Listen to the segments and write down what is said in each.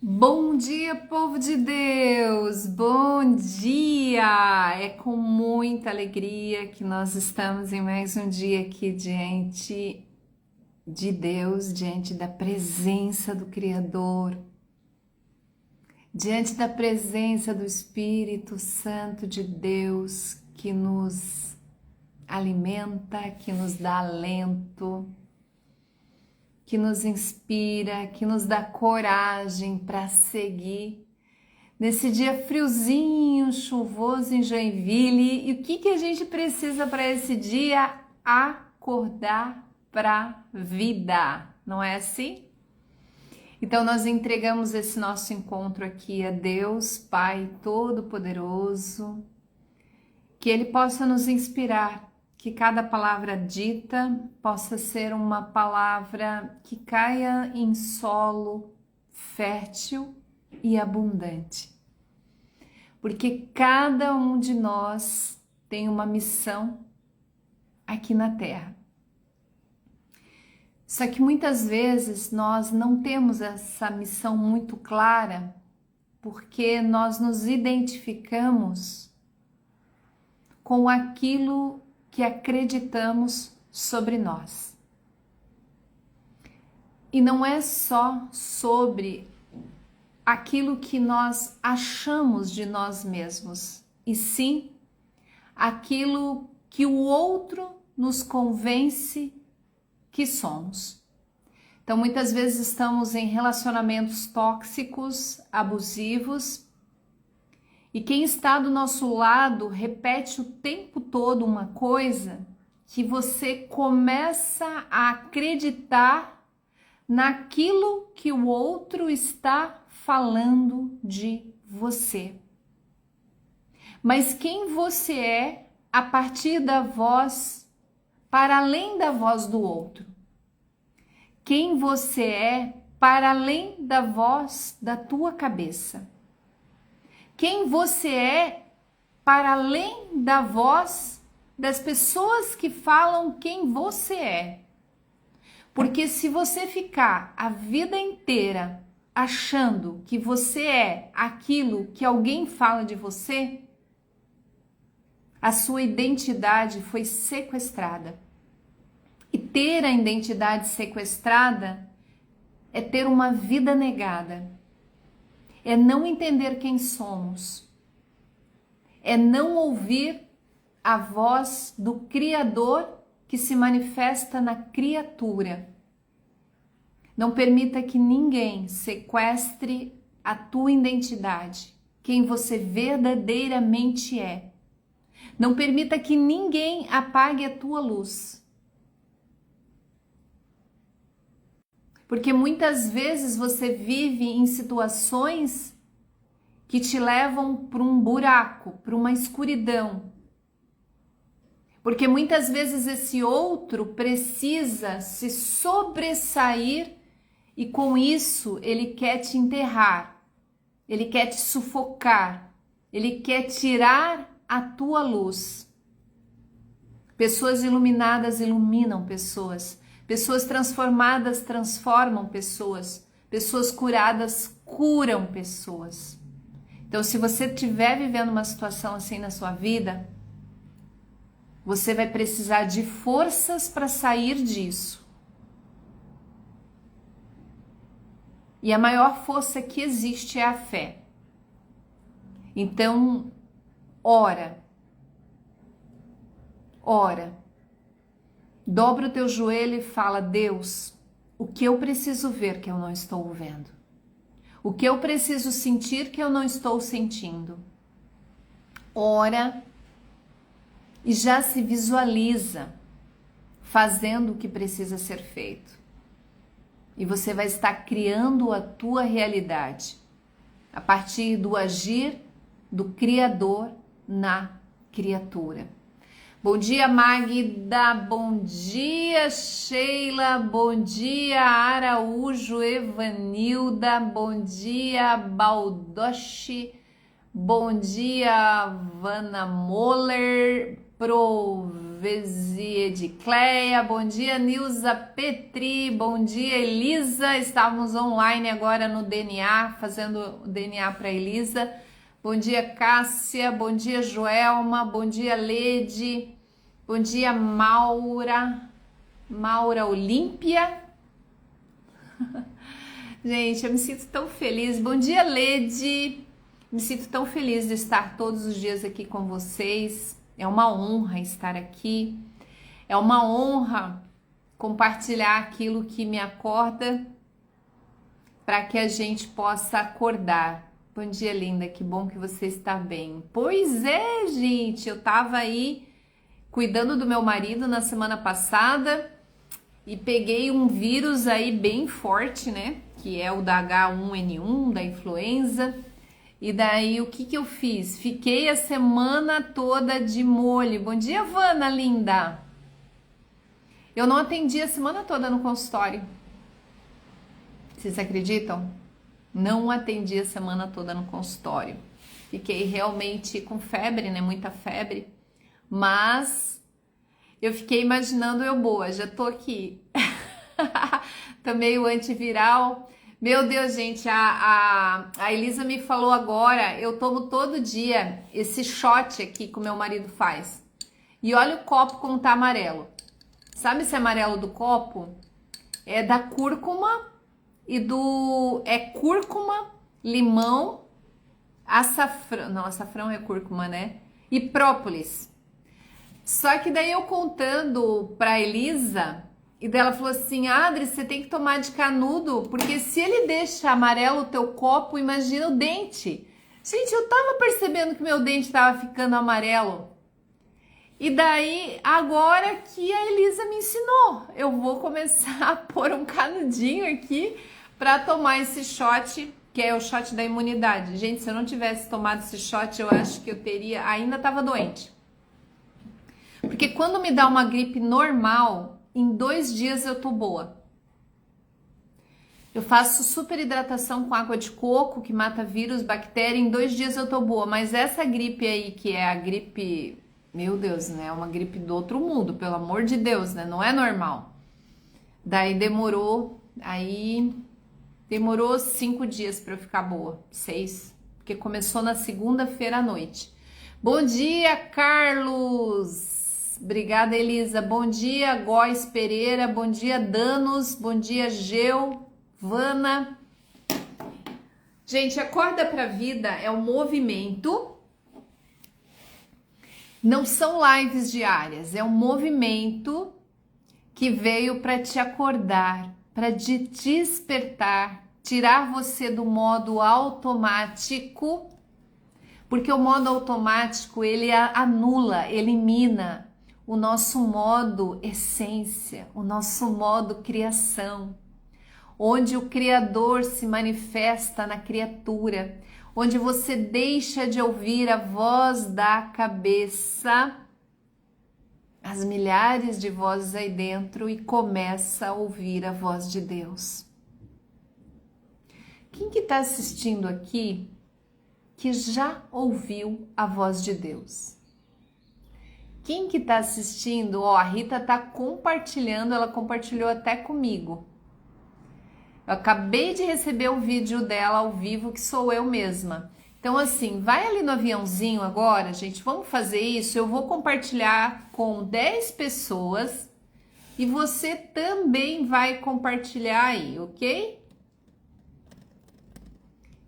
Bom dia, povo de Deus! Bom dia! É com muita alegria que nós estamos em mais um dia aqui diante de Deus, diante da presença do Criador, diante da presença do Espírito Santo de Deus que nos alimenta, que nos dá alento, que nos inspira, que nos dá coragem para seguir nesse dia friozinho, chuvoso em Joinville. E o que a gente precisa para esse dia? Acordar para vida, não é assim? Então nós entregamos esse nosso encontro aqui a Deus, Pai Todo-Poderoso, que Ele possa nos inspirar, que cada palavra dita possa ser uma palavra que caia em solo fértil e abundante. Porque cada um de nós tem uma missão aqui na Terra. Só que muitas vezes nós não temos essa missão muito clara, porque nós nos identificamos com aquilo que acreditamos sobre nós. E não é só sobre aquilo que nós achamos de nós mesmos, e sim aquilo que o outro nos convence que somos. Então, muitas vezes estamos em relacionamentos tóxicos, abusivos, e quem está do nosso lado repete o tempo todo uma coisa que você começa a acreditar naquilo que o outro está falando de você. Mas quem você é a partir da voz, para além da voz do outro? Quem você é para além da voz da tua cabeça? Quem você é para além da voz das pessoas que falam quem você é? Porque se você ficar a vida inteira achando que você é aquilo que alguém fala de você, a sua identidade foi sequestrada. E ter a identidade sequestrada é ter uma vida negada. É não entender quem somos, é não ouvir a voz do Criador que se manifesta na criatura. Não permita que ninguém sequestre a tua identidade, quem você verdadeiramente é. Não permita que ninguém apague a tua luz. Porque muitas vezes você vive em situações que te levam para um buraco, para uma escuridão. Porque muitas vezes esse outro precisa se sobressair e com isso ele quer te enterrar, ele quer te sufocar, ele quer tirar a tua luz. Pessoas iluminadas iluminam pessoas. Pessoas transformadas transformam pessoas. Pessoas curadas curam pessoas. Então, se você estiver vivendo uma situação assim na sua vida, você vai precisar de forças para sair disso. E a maior força que existe é a fé. Então, ora. Dobra o teu joelho e fala: Deus, o que eu preciso ver que eu não estou vendo? O que eu preciso sentir que eu não estou sentindo? Ora e já se visualiza fazendo o que precisa ser feito. E você vai estar criando a tua realidade a partir do agir do Criador na criatura. Bom dia, Magda, bom dia, Sheila, bom dia, Araújo, Evanilda, bom dia, Baldoshi, bom dia, Vanna Moller, Provezie de Cleia, bom dia Nilza Petri, bom dia Elisa, estávamos online agora no DNA, fazendo o DNA para Elisa, bom dia Cássia, bom dia Joelma, bom dia Lede, bom dia Maura Olímpia, gente, eu me sinto tão feliz, bom dia Lede, me sinto tão feliz de estar todos os dias aqui com vocês. É uma honra estar aqui, é uma honra compartilhar aquilo que me acorda para que a gente possa acordar. Bom dia, linda, que bom que você está bem. Pois é, gente, eu tava aí cuidando do meu marido na semana passada e peguei um vírus aí bem forte, né? Que é o da H1N1, da influenza. E daí, o que eu fiz? Fiquei a semana toda de molho. Bom dia, Vana, linda! Eu não atendi a semana toda no consultório. Vocês acreditam? Não atendi a semana toda no consultório. Fiquei realmente com febre, né? Muita febre. Mas eu fiquei imaginando eu boa, já tô aqui. Tomei o antiviral. Meu Deus, gente, a Elisa me falou agora, eu tomo todo dia esse shot aqui que o meu marido faz. E olha o copo como tá amarelo. Sabe esse amarelo do copo? É da cúrcuma e é cúrcuma, limão, açafrão, não, açafrão é cúrcuma, né? E própolis. Só que daí eu contando pra Elisa, e daí ela falou assim, Adri, você tem que tomar de canudo, porque se ele deixa amarelo o teu copo, imagina o dente. Gente, eu tava percebendo que meu dente tava ficando amarelo. E daí, agora que a Elisa me ensinou, eu vou começar a pôr um canudinho aqui pra tomar esse shot, que é o shot da imunidade. Gente, se eu não tivesse tomado esse shot, eu acho que eu teria, ainda tava doente. Porque quando me dá uma gripe normal, em 2 dias eu tô boa. Eu faço super hidratação com água de coco, que mata vírus, bactéria, em 2 dias eu tô boa. Mas essa gripe aí, que é a gripe, meu Deus, né? Uma gripe do outro mundo, pelo amor de Deus, né? Não é normal. Daí demorou 5 dias pra eu ficar boa, 6. Porque começou na segunda-feira à noite. Bom dia, Carlos! Obrigada, Elisa. Bom dia, Góis Pereira. Bom dia, Danos. Bom dia, Geu, Vana. Gente, acorda pra vida é um movimento. Não são lives diárias, é um movimento que veio para te acordar, para te despertar, tirar você do modo automático, porque o modo automático ele anula, elimina o nosso modo essência, o nosso modo criação, onde o Criador se manifesta na criatura, onde você deixa de ouvir a voz da cabeça, as milhares de vozes aí dentro e começa a ouvir a voz de Deus. Quem que está assistindo aqui que já ouviu a voz de Deus? Quem que tá assistindo? Ó, a Rita tá compartilhando, ela compartilhou até comigo. Eu acabei de receber o vídeo dela ao vivo, que sou eu mesma. Então, assim, vai ali no aviãozinho agora, gente, vamos fazer isso. Eu vou compartilhar com 10 pessoas e você também vai compartilhar aí, ok?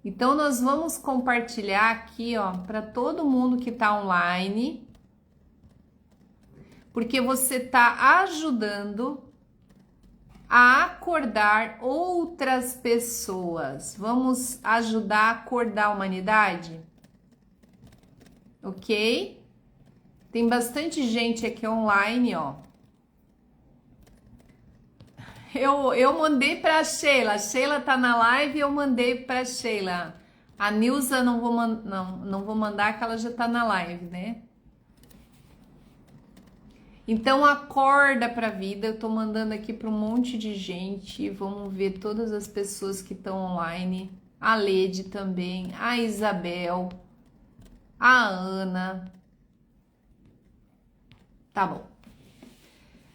Então, nós vamos compartilhar aqui, ó, para todo mundo que tá online, porque você está ajudando a acordar outras pessoas. Vamos ajudar a acordar a humanidade? Ok? Tem bastante gente aqui online, ó. Eu mandei para a Sheila tá na live e eu mandei para a Sheila. A Nilza não vou mandar, que ela já tá na live, né? Então acorda pra vida, eu tô mandando aqui para um monte de gente, vamos ver todas as pessoas que estão online, a Lede também, a Isabel, a Ana, Tá bom.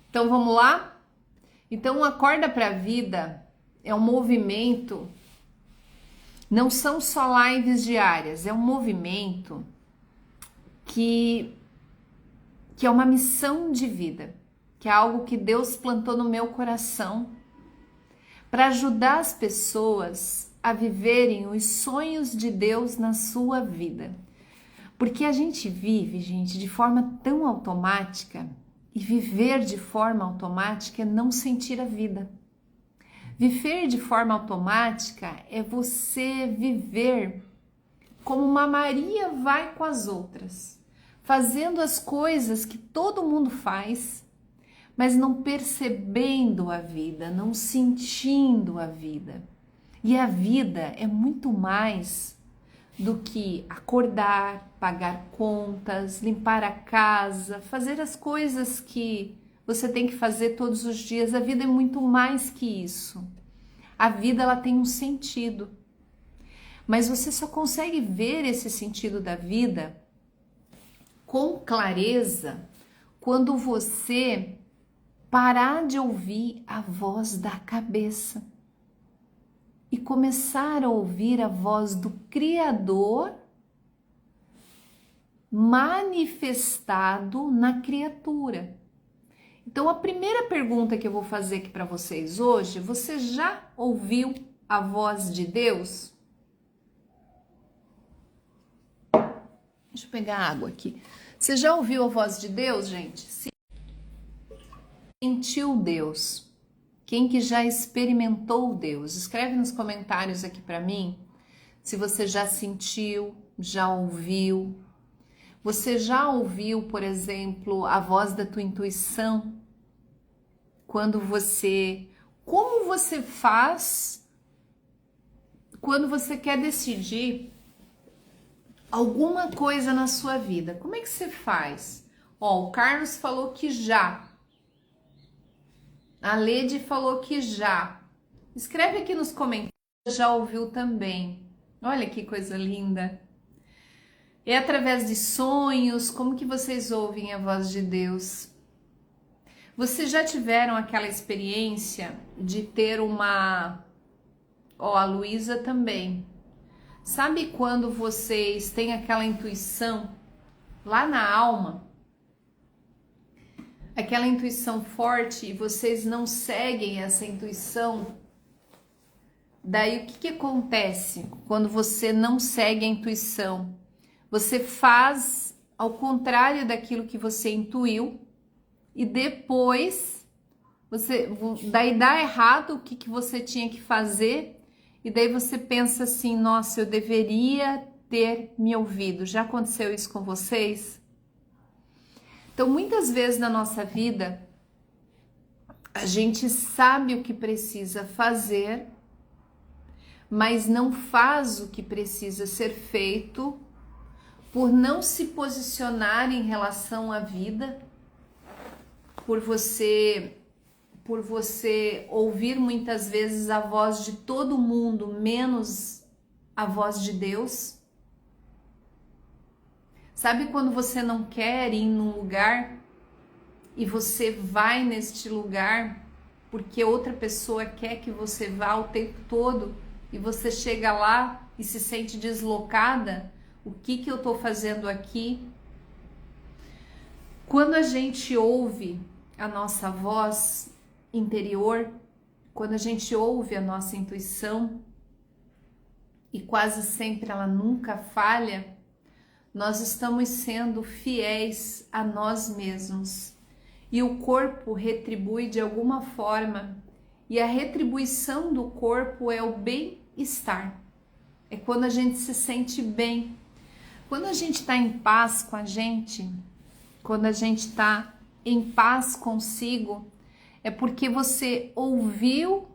Então vamos lá? Então, Acorda para a Vida é um movimento, não são só lives diárias, é um movimento que é uma missão de vida, que é algo que Deus plantou no meu coração para ajudar as pessoas a viverem os sonhos de Deus na sua vida. Porque a gente vive, gente, de forma tão automática, e viver de forma automática é não sentir a vida. Viver de forma automática é você viver como uma Maria vai com as outras, fazendo as coisas que todo mundo faz, mas não percebendo a vida, não sentindo a vida. E a vida é muito mais do que acordar, pagar contas, limpar a casa, fazer as coisas que você tem que fazer todos os dias. A vida é muito mais que isso. A vida, ela tem um sentido. Mas você só consegue ver esse sentido da vida com clareza quando você parar de ouvir a voz da cabeça e começar a ouvir a voz do Criador manifestado na criatura. Então, a primeira pergunta que eu vou fazer aqui para vocês hoje: você já ouviu a voz de Deus? Deixa eu pegar água aqui. Você já ouviu a voz de Deus, gente? Sentiu Deus? Quem que já experimentou Deus? Escreve nos comentários aqui para mim se você já sentiu, já ouviu. Você já ouviu, por exemplo, a voz da tua intuição? Como você faz quando você quer decidir alguma coisa na sua vida? Como é que você faz? Ó, o Carlos falou que já. A Lede falou que já. Escreve aqui nos comentários, já ouviu também. Olha que coisa linda. É através de sonhos, como que vocês ouvem a voz de Deus? Vocês já tiveram aquela experiência de ter uma... Ó, a Luísa também. Sabe quando vocês têm aquela intuição lá na alma? Aquela intuição forte e vocês não seguem essa intuição? Daí o que acontece quando você não segue a intuição? Você faz ao contrário daquilo que você intuiu e depois daí dá errado o que você tinha que fazer e daí você pensa assim: nossa, eu deveria ter me ouvido. Já aconteceu isso com vocês? Então, muitas vezes na nossa vida, a gente sabe o que precisa fazer, mas não faz o que precisa ser feito por não se posicionar em relação à vida, por você ouvir muitas vezes a voz de todo mundo, menos a voz de Deus. Sabe quando você não quer ir num lugar e você vai neste lugar porque outra pessoa quer que você vá o tempo todo e você chega lá e se sente deslocada? O que eu tô fazendo aqui? Quando a gente ouve a nossa voz interior, quando a gente ouve a nossa intuição, e quase sempre ela nunca falha, nós estamos sendo fiéis a nós mesmos. E o corpo retribui de alguma forma, e a retribuição do corpo é o bem-estar. É quando a gente se sente bem. Quando a gente está em paz com a gente, quando a gente está em paz consigo, é porque você ouviu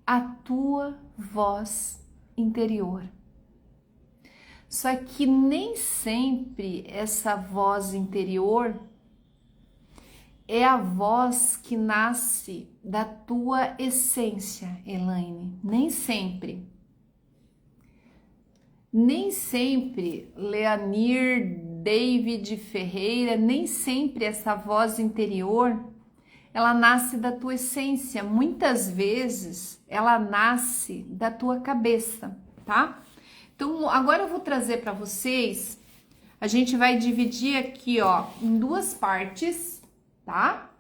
a tua voz interior. Só que nem sempre essa voz interior é a voz que nasce da tua essência, Elaine. Nem sempre. Nem sempre, Leonir David Ferreira, nem sempre essa voz interior, ela nasce da tua essência. Muitas vezes ela nasce da tua cabeça, tá? Então, agora eu vou trazer para vocês, a gente vai dividir aqui, ó, em duas partes, tá?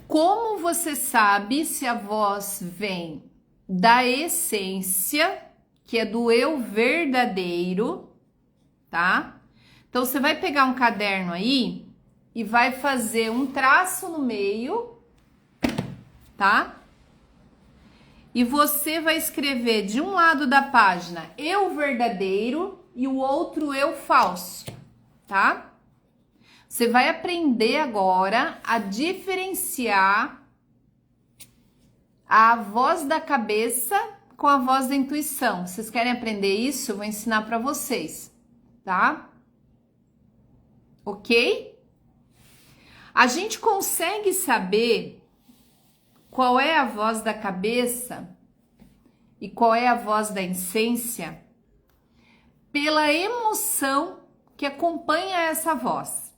Como você sabe se a voz vem da essência, que é do eu verdadeiro, tá? Então, você vai pegar um caderno aí e vai fazer um traço no meio, tá? E você vai escrever de um lado da página eu verdadeiro e o outro eu falso, tá? Você vai aprender agora a diferenciar a voz da cabeça com a voz da intuição. Vocês querem aprender isso? Eu vou ensinar para vocês, tá? Ok? A gente consegue saber qual é a voz da cabeça e qual é a voz da essência pela emoção que acompanha essa voz,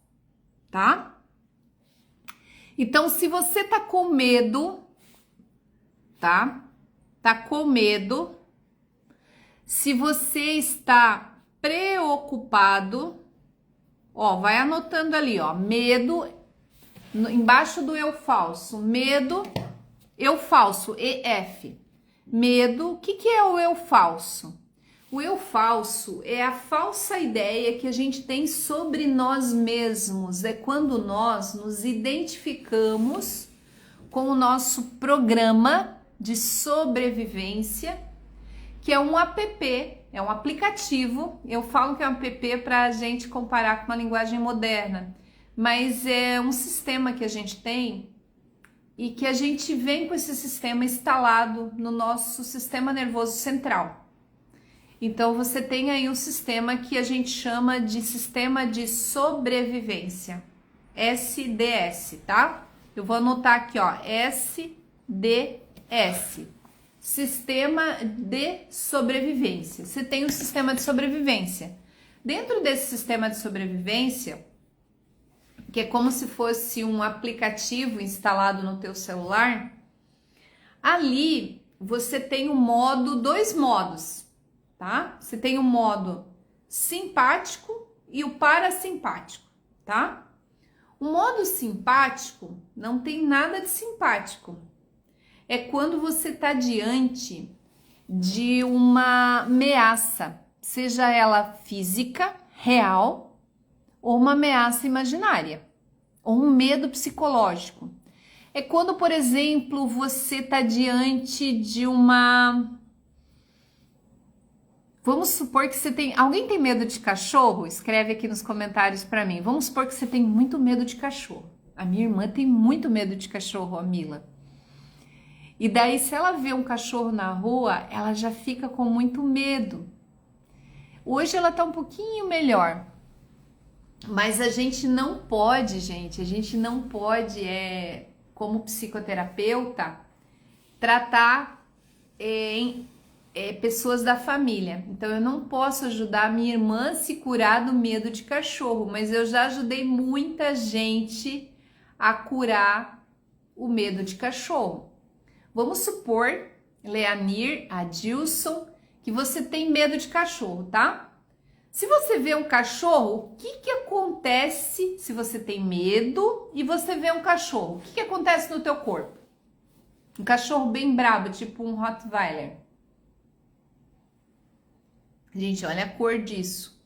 tá? Então, se você tá com medo, tá? Tá com medo, se você está preocupado, ó, vai anotando ali, ó, medo, embaixo do eu falso, medo, eu falso, EF. Medo, o que é o eu falso? O eu falso é a falsa ideia que a gente tem sobre nós mesmos. É quando nós nos identificamos com o nosso programa de sobrevivência, que é um app, é um aplicativo. Eu falo que é um app para a gente comparar com uma linguagem moderna, mas é um sistema que a gente tem e que a gente vem com esse sistema instalado no nosso sistema nervoso central. Então, você tem aí um sistema que a gente chama de sistema de sobrevivência, SDS, tá? Eu vou anotar aqui, ó, SDS, sistema de sobrevivência. Você tem um sistema de sobrevivência. Dentro desse sistema de sobrevivência, que é como se fosse um aplicativo instalado no teu celular, ali você tem o modo, dois modos, tá? Você tem o modo simpático e o parasimpático, tá? O modo simpático não tem nada de simpático. É quando você está diante de uma ameaça, seja ela física, real, ou uma ameaça imaginária, ou um medo psicológico. É quando, por exemplo, você está diante de uma... Vamos supor que você tem... Alguém tem medo de cachorro? Escreve aqui nos comentários para mim. Vamos supor que você tem muito medo de cachorro. A minha irmã tem muito medo de cachorro, a Mila. E daí, se ela vê um cachorro na rua, ela já fica com muito medo. Hoje ela tá um pouquinho melhor. Mas a gente não pode, como psicoterapeuta, tratar pessoas da família. Então, eu não posso ajudar a minha irmã a se curar do medo de cachorro, mas eu já ajudei muita gente a curar o medo de cachorro. Vamos supor, Leanir, Adilson, que você tem medo de cachorro, tá? Se você vê um cachorro, o que acontece se você tem medo e você vê um cachorro? O que acontece no teu corpo? Um cachorro bem brabo, tipo um Rottweiler. Gente, olha a cor disso.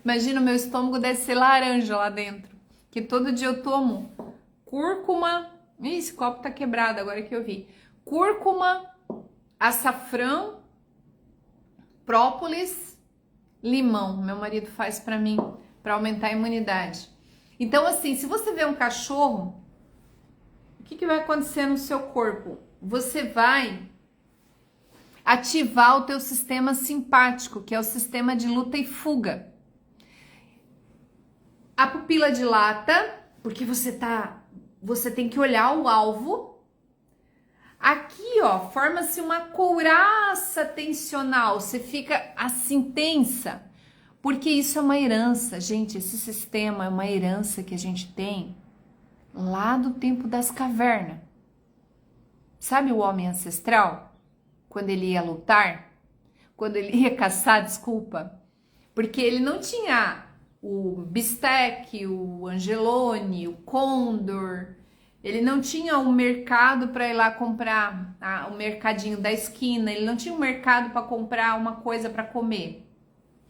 Imagina, o meu estômago deve ser laranja lá dentro. Que todo dia eu tomo cúrcuma. Ih, esse copo tá quebrado agora que eu vi. Cúrcuma, açafrão, própolis, limão. Meu marido faz pra mim, pra aumentar a imunidade. Então, assim, se você vê um cachorro, o que vai acontecer no seu corpo? Você vai ativar o teu sistema simpático, que é o sistema de luta e fuga. A pupila dilata, porque você tem que olhar o alvo. Aqui, ó, forma-se uma couraça tensional. Você fica assim tensa, Porque isso é uma herança, gente, esse sistema é uma herança que a gente tem lá do tempo das cavernas. Sabe o homem ancestral? Quando ele ia lutar, quando ele ia caçar, desculpa, porque ele não tinha o bistec, o angelone, o condor, ele não tinha um mercado para ir lá comprar, o mercadinho da esquina, ele não tinha um mercado para comprar uma coisa para comer.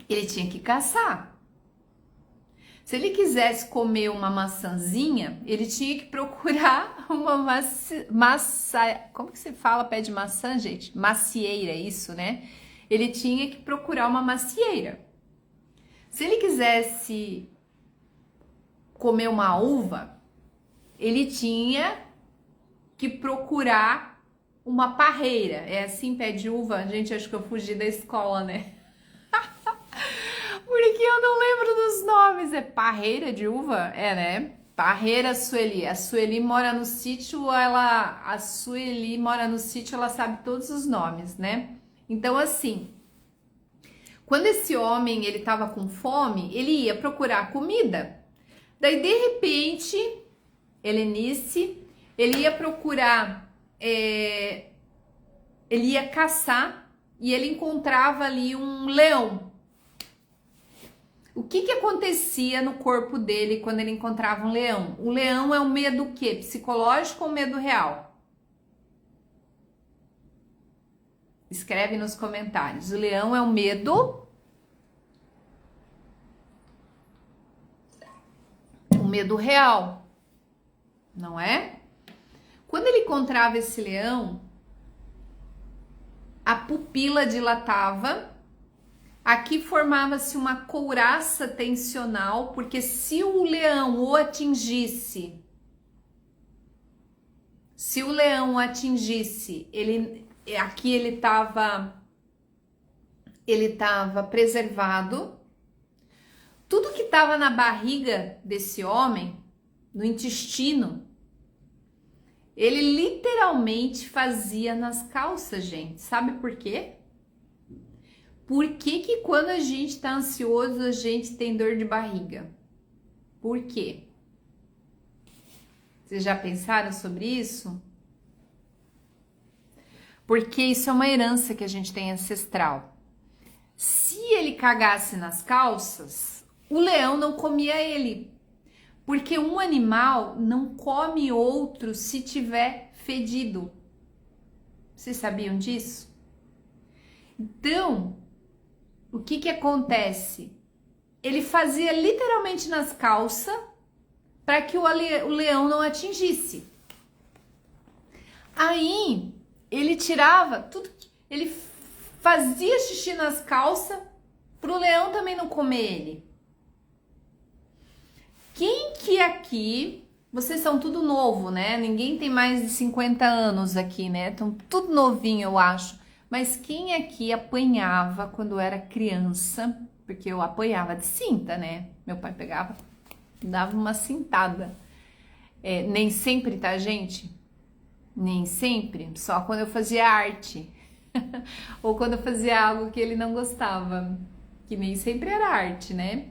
Ele tinha que caçar. Se ele quisesse comer uma maçãzinha, ele tinha que procurar uma como que se fala pé de maçã, gente? Macieira, isso, né? Ele tinha que procurar uma macieira. Se ele quisesse comer uma uva, ele tinha que procurar uma parreira. É assim, pé de uva? Gente, acho que eu fugi da escola, né? Porque eu não lembro dos nomes. É parreira de uva? É, né? Parreira Sueli. A Sueli mora no sítio, ela sabe todos os nomes, né? Então, assim, quando esse homem, ele tava com fome, ele ia procurar comida. Daí, de repente, Helenice, ele ia procurar, ele ia caçar e ele encontrava ali um leão. O que acontecia no corpo dele quando ele encontrava um leão? O leão é um medo o quê? Psicológico ou medo real? Escreve nos comentários. O leão é um medo... um medo real, não é? Quando ele encontrava esse leão, a pupila dilatava, aqui formava-se uma couraça tensional, porque se o leão o atingisse, aqui ele estava preservado. Tudo que estava na barriga desse homem, no intestino, ele literalmente fazia nas calças, gente. Sabe por quê? Por que quando a gente está ansioso, a gente tem dor de barriga? Por quê? Vocês já pensaram sobre isso? Porque isso é uma herança que a gente tem ancestral. Se ele cagasse nas calças, o leão não comia ele, porque um animal não come outro se tiver fedido. Vocês sabiam disso? Então, o que acontece? Ele fazia literalmente nas calças para que o leão não atingisse. Aí, ele tirava tudo, ele fazia xixi nas calças para o leão também não comer ele. Quem que aqui, vocês são tudo novo, né? Ninguém tem mais de 50 anos aqui, né? Estão tudo novinho, eu acho. Mas quem aqui apanhava quando era criança? Porque eu apanhava de cinta, né? Meu pai pegava, dava uma cintada. Nem sempre, tá, gente? Nem sempre. Só quando eu fazia arte. Ou quando eu fazia algo que ele não gostava. Que nem sempre era arte, né?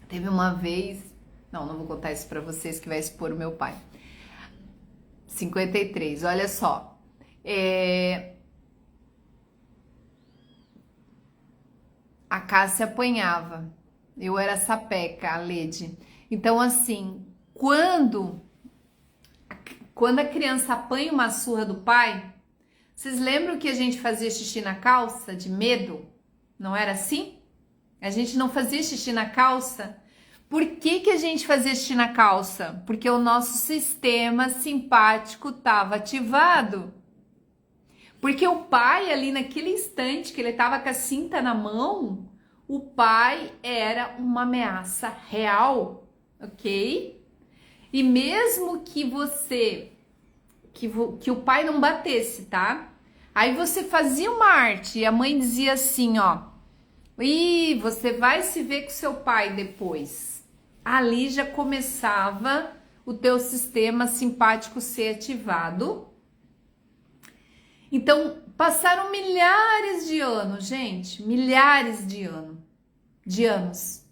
Teve uma vez, não vou contar isso pra vocês que vai expor o meu pai. 53, olha só. A Cássia apanhava, eu era sapeca, a Lede. Então, assim, quando a criança apanha uma surra do pai, vocês lembram que a gente fazia xixi na calça de medo? Não era assim? A gente não fazia xixi na calça. Por que a gente fazia xixi na calça? Porque o nosso sistema simpático estava ativado. Porque o pai, ali naquele instante que ele estava com a cinta na mão, o pai era uma ameaça real, ok? E mesmo que que o pai não batesse, tá? Aí você fazia uma arte e a mãe dizia assim, ó, e você vai se ver com seu pai depois. Ali já começava o teu sistema simpático ser ativado. Então, Passaram milhares de anos, gente, milhares de anos.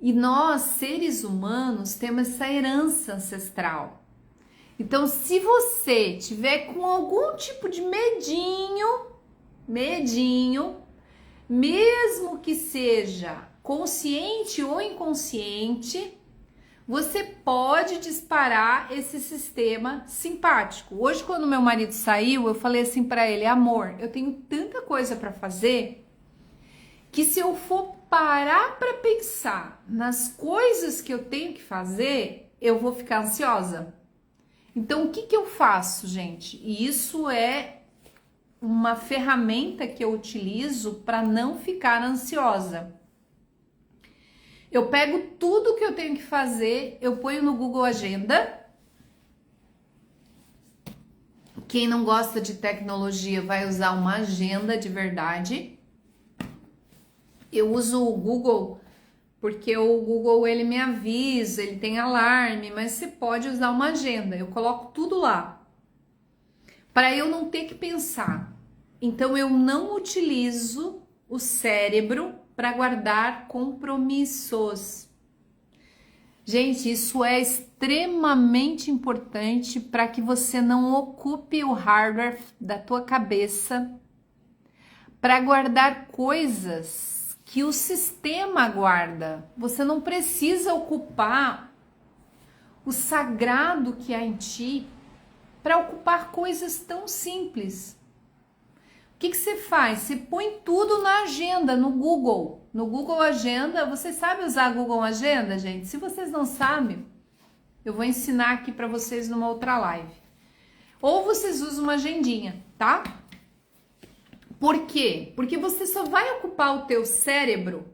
E nós, seres humanos, temos essa herança ancestral. Então, se você tiver com algum tipo de medinho, mesmo que seja consciente ou inconsciente, você pode disparar esse sistema simpático. Hoje, quando meu marido saiu, eu falei assim para ele: amor, eu tenho tanta coisa para fazer que se eu for parar para pensar nas coisas que eu tenho que fazer, eu vou ficar ansiosa. Então, o que eu faço, gente? E isso é uma ferramenta que eu utilizo para não ficar ansiosa. Eu pego tudo que eu tenho que fazer, eu ponho no Google Agenda. Quem não gosta de tecnologia vai usar uma agenda de verdade. Eu uso o Google porque o Google ele me avisa, ele tem alarme, mas você pode usar uma agenda. Eu coloco tudo lá para eu não ter que pensar. Então eu não utilizo o cérebro para guardar compromissos. Gente, isso é extremamente importante para que você não ocupe o hardware da tua cabeça para guardar coisas que o sistema guarda. Você não precisa ocupar o sagrado que há em ti para ocupar coisas tão simples. O que você faz? Você põe tudo na agenda, no Google. No Google Agenda, você sabe usar Google Agenda, gente? Se vocês não sabem, eu vou ensinar aqui para vocês numa outra live. Ou vocês usam uma agendinha, tá? Por quê? Porque você só vai ocupar o teu cérebro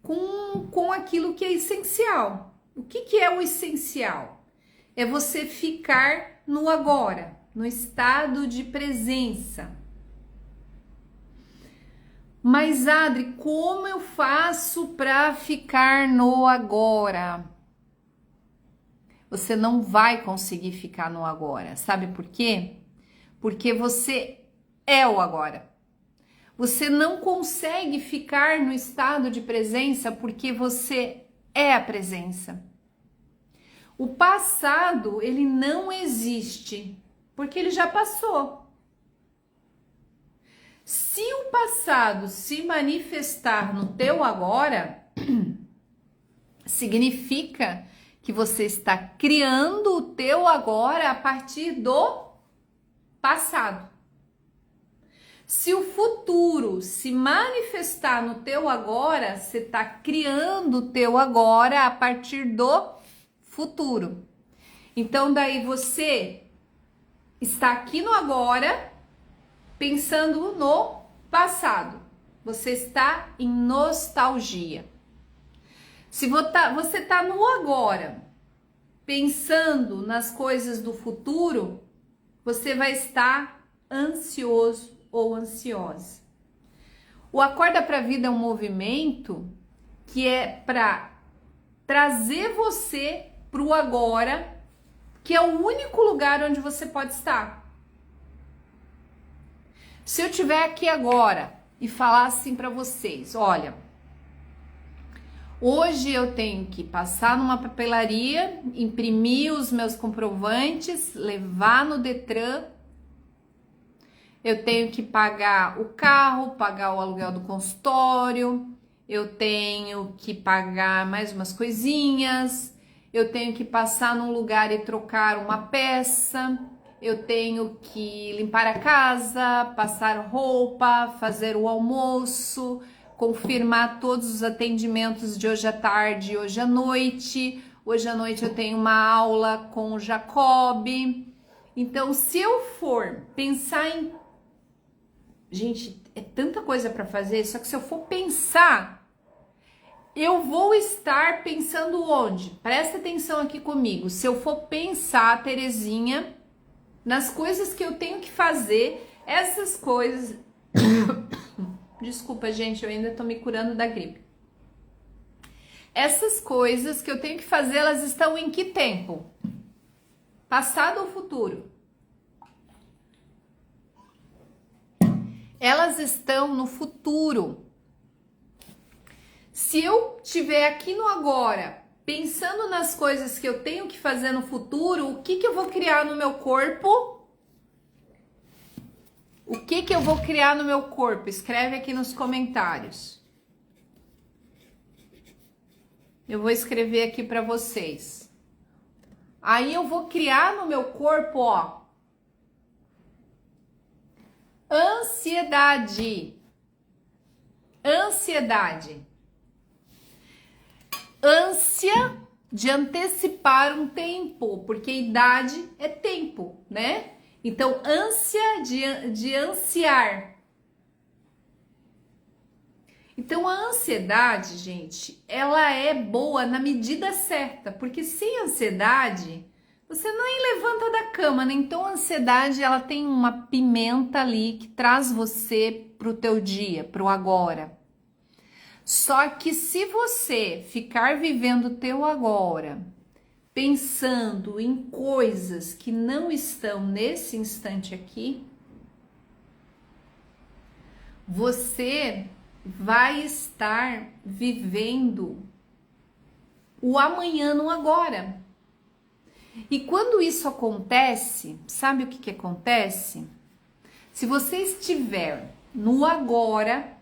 com aquilo que é essencial. O que é o essencial? É você ficar no agora, no estado de presença. Mas, Adri, como eu faço para ficar no agora? Você não vai conseguir ficar no agora. Sabe por quê? Porque você é o agora. Você não consegue ficar no estado de presença porque você é a presença. O passado, ele não existe, porque ele já passou. Se o passado se manifestar no teu agora, significa que você está criando o teu agora a partir do passado. Se o futuro se manifestar no teu agora, você está criando o teu agora a partir do futuro. Então, daí você está aqui no agora, pensando no passado. Você está em nostalgia. Se você está no agora, pensando nas coisas do futuro, você vai estar ansioso ou ansiosa. O Acorda pra Vida é um movimento que é para trazer você para o agora, que é o único lugar onde você pode estar. Se eu estiver aqui agora e falar assim para vocês, olha, hoje eu tenho que passar numa papelaria, imprimir os meus comprovantes, levar no Detran, eu tenho que pagar o carro, pagar o aluguel do consultório, eu tenho que pagar mais umas coisinhas, eu tenho que passar num lugar e trocar uma peça, eu tenho que limpar a casa, passar roupa, fazer o almoço, confirmar todos os atendimentos de hoje à tarde e hoje à noite. Hoje à noite eu tenho uma aula com o Jacob. Então, se eu for pensar em... Gente, é tanta coisa para fazer, só que se eu for pensar, eu vou estar pensando onde? Presta atenção aqui comigo. Se eu for pensar, Terezinha, nas coisas que eu tenho que fazer, essas coisas... Desculpa, gente, eu ainda tô me curando da gripe. Essas coisas que eu tenho que fazer, elas estão em que tempo? Passado ou futuro? elas estão no futuro. Se eu estiver aqui no agora, pensando nas coisas que eu tenho que fazer no futuro, o que eu vou criar no meu corpo? O que eu vou criar no meu corpo? Escreve aqui nos comentários. Eu vou escrever aqui para vocês. Aí eu vou criar no meu corpo, ó, ansiedade. Ansiedade. Ânsia de antecipar um tempo, porque idade é tempo, né? Então, ânsia de ansiar. Então, a ansiedade, gente, ela é boa na medida certa, porque sem ansiedade, você nem levanta da cama, né? Então, a ansiedade, ela tem uma pimenta ali que traz você pro teu dia, pro agora. Só que se você ficar vivendo o teu agora, pensando em coisas que não estão nesse instante aqui, você vai estar vivendo o amanhã no agora. E quando isso acontece, sabe o que acontece? Se você estiver no agora,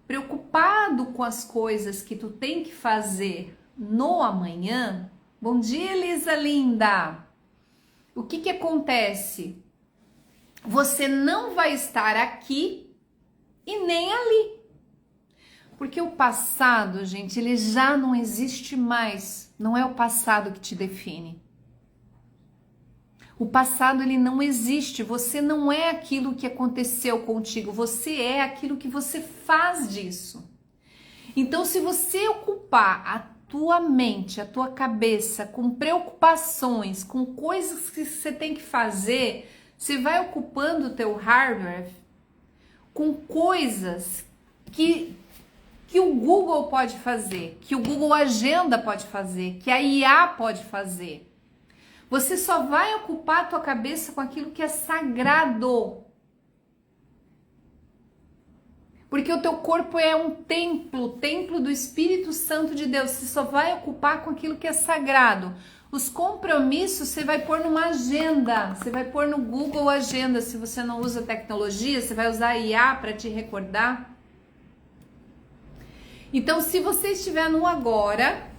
preocupado com as coisas que tu tem que fazer no amanhã, bom dia, Elisa linda! O que acontece? Você não vai estar aqui e nem ali. Porque o passado, gente, ele já não existe mais. Não é o passado que te define. O passado, ele não existe. Você não é aquilo que aconteceu contigo. Você é aquilo que você faz disso. Então, se você ocupar a tua mente, a tua cabeça com preocupações, com coisas que você tem que fazer, você vai ocupando o teu hardware com coisas que o Google pode fazer, que o Google Agenda pode fazer, que a IA pode fazer. Você só vai ocupar a tua cabeça com aquilo que é sagrado. Porque o teu corpo é um templo, templo do Espírito Santo de Deus. Você só vai ocupar com aquilo que é sagrado. Os compromissos você vai pôr numa agenda, você vai pôr no Google Agenda. Se você não usa tecnologia, você vai usar a IA para te recordar. Então, se você estiver no agora,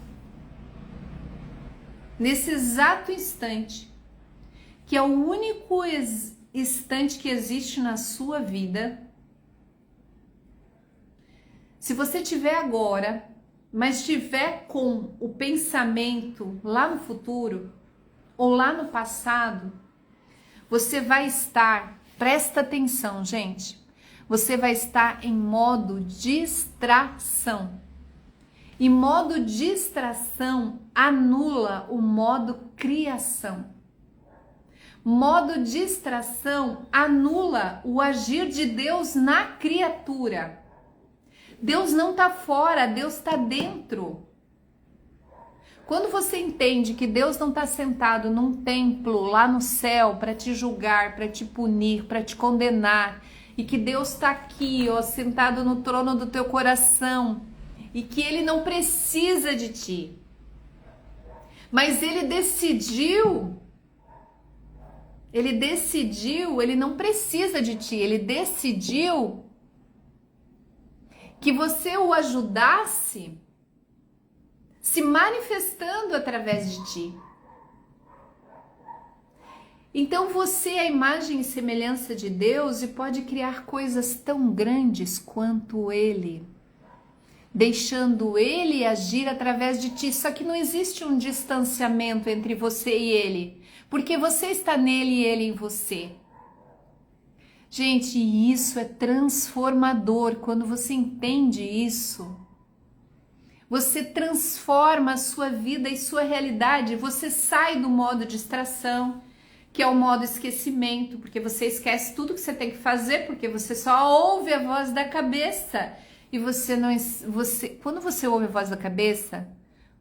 nesse exato instante, que é o único instante que existe na sua vida, se você estiver agora, mas estiver com o pensamento lá no futuro ou lá no passado, você vai estar, presta atenção, gente, você vai estar em modo distração. E modo distração anula o modo criação. Modo distração anula o agir de Deus na criatura. Deus não está fora, Deus está dentro. Quando você entende que Deus não está sentado num templo lá no céu para te julgar, para te punir, para te condenar, e que Deus está aqui, ó, sentado no trono do teu coração, e que Ele não precisa de ti, mas Ele decidiu, Ele não precisa de ti, Ele decidiu que você o ajudasse se manifestando através de ti. Então você é a imagem e semelhança de Deus e pode criar coisas tão grandes quanto Ele, deixando Ele agir através de ti. Só que não existe um distanciamento entre você e Ele, porque você está nele e Ele em você. Gente, isso é transformador. Quando você entende isso, você transforma a sua vida e sua realidade. Você sai do modo distração, que é o modo esquecimento, porque você esquece tudo que você tem que fazer, porque você só ouve a voz da cabeça. E quando você ouve a voz da cabeça,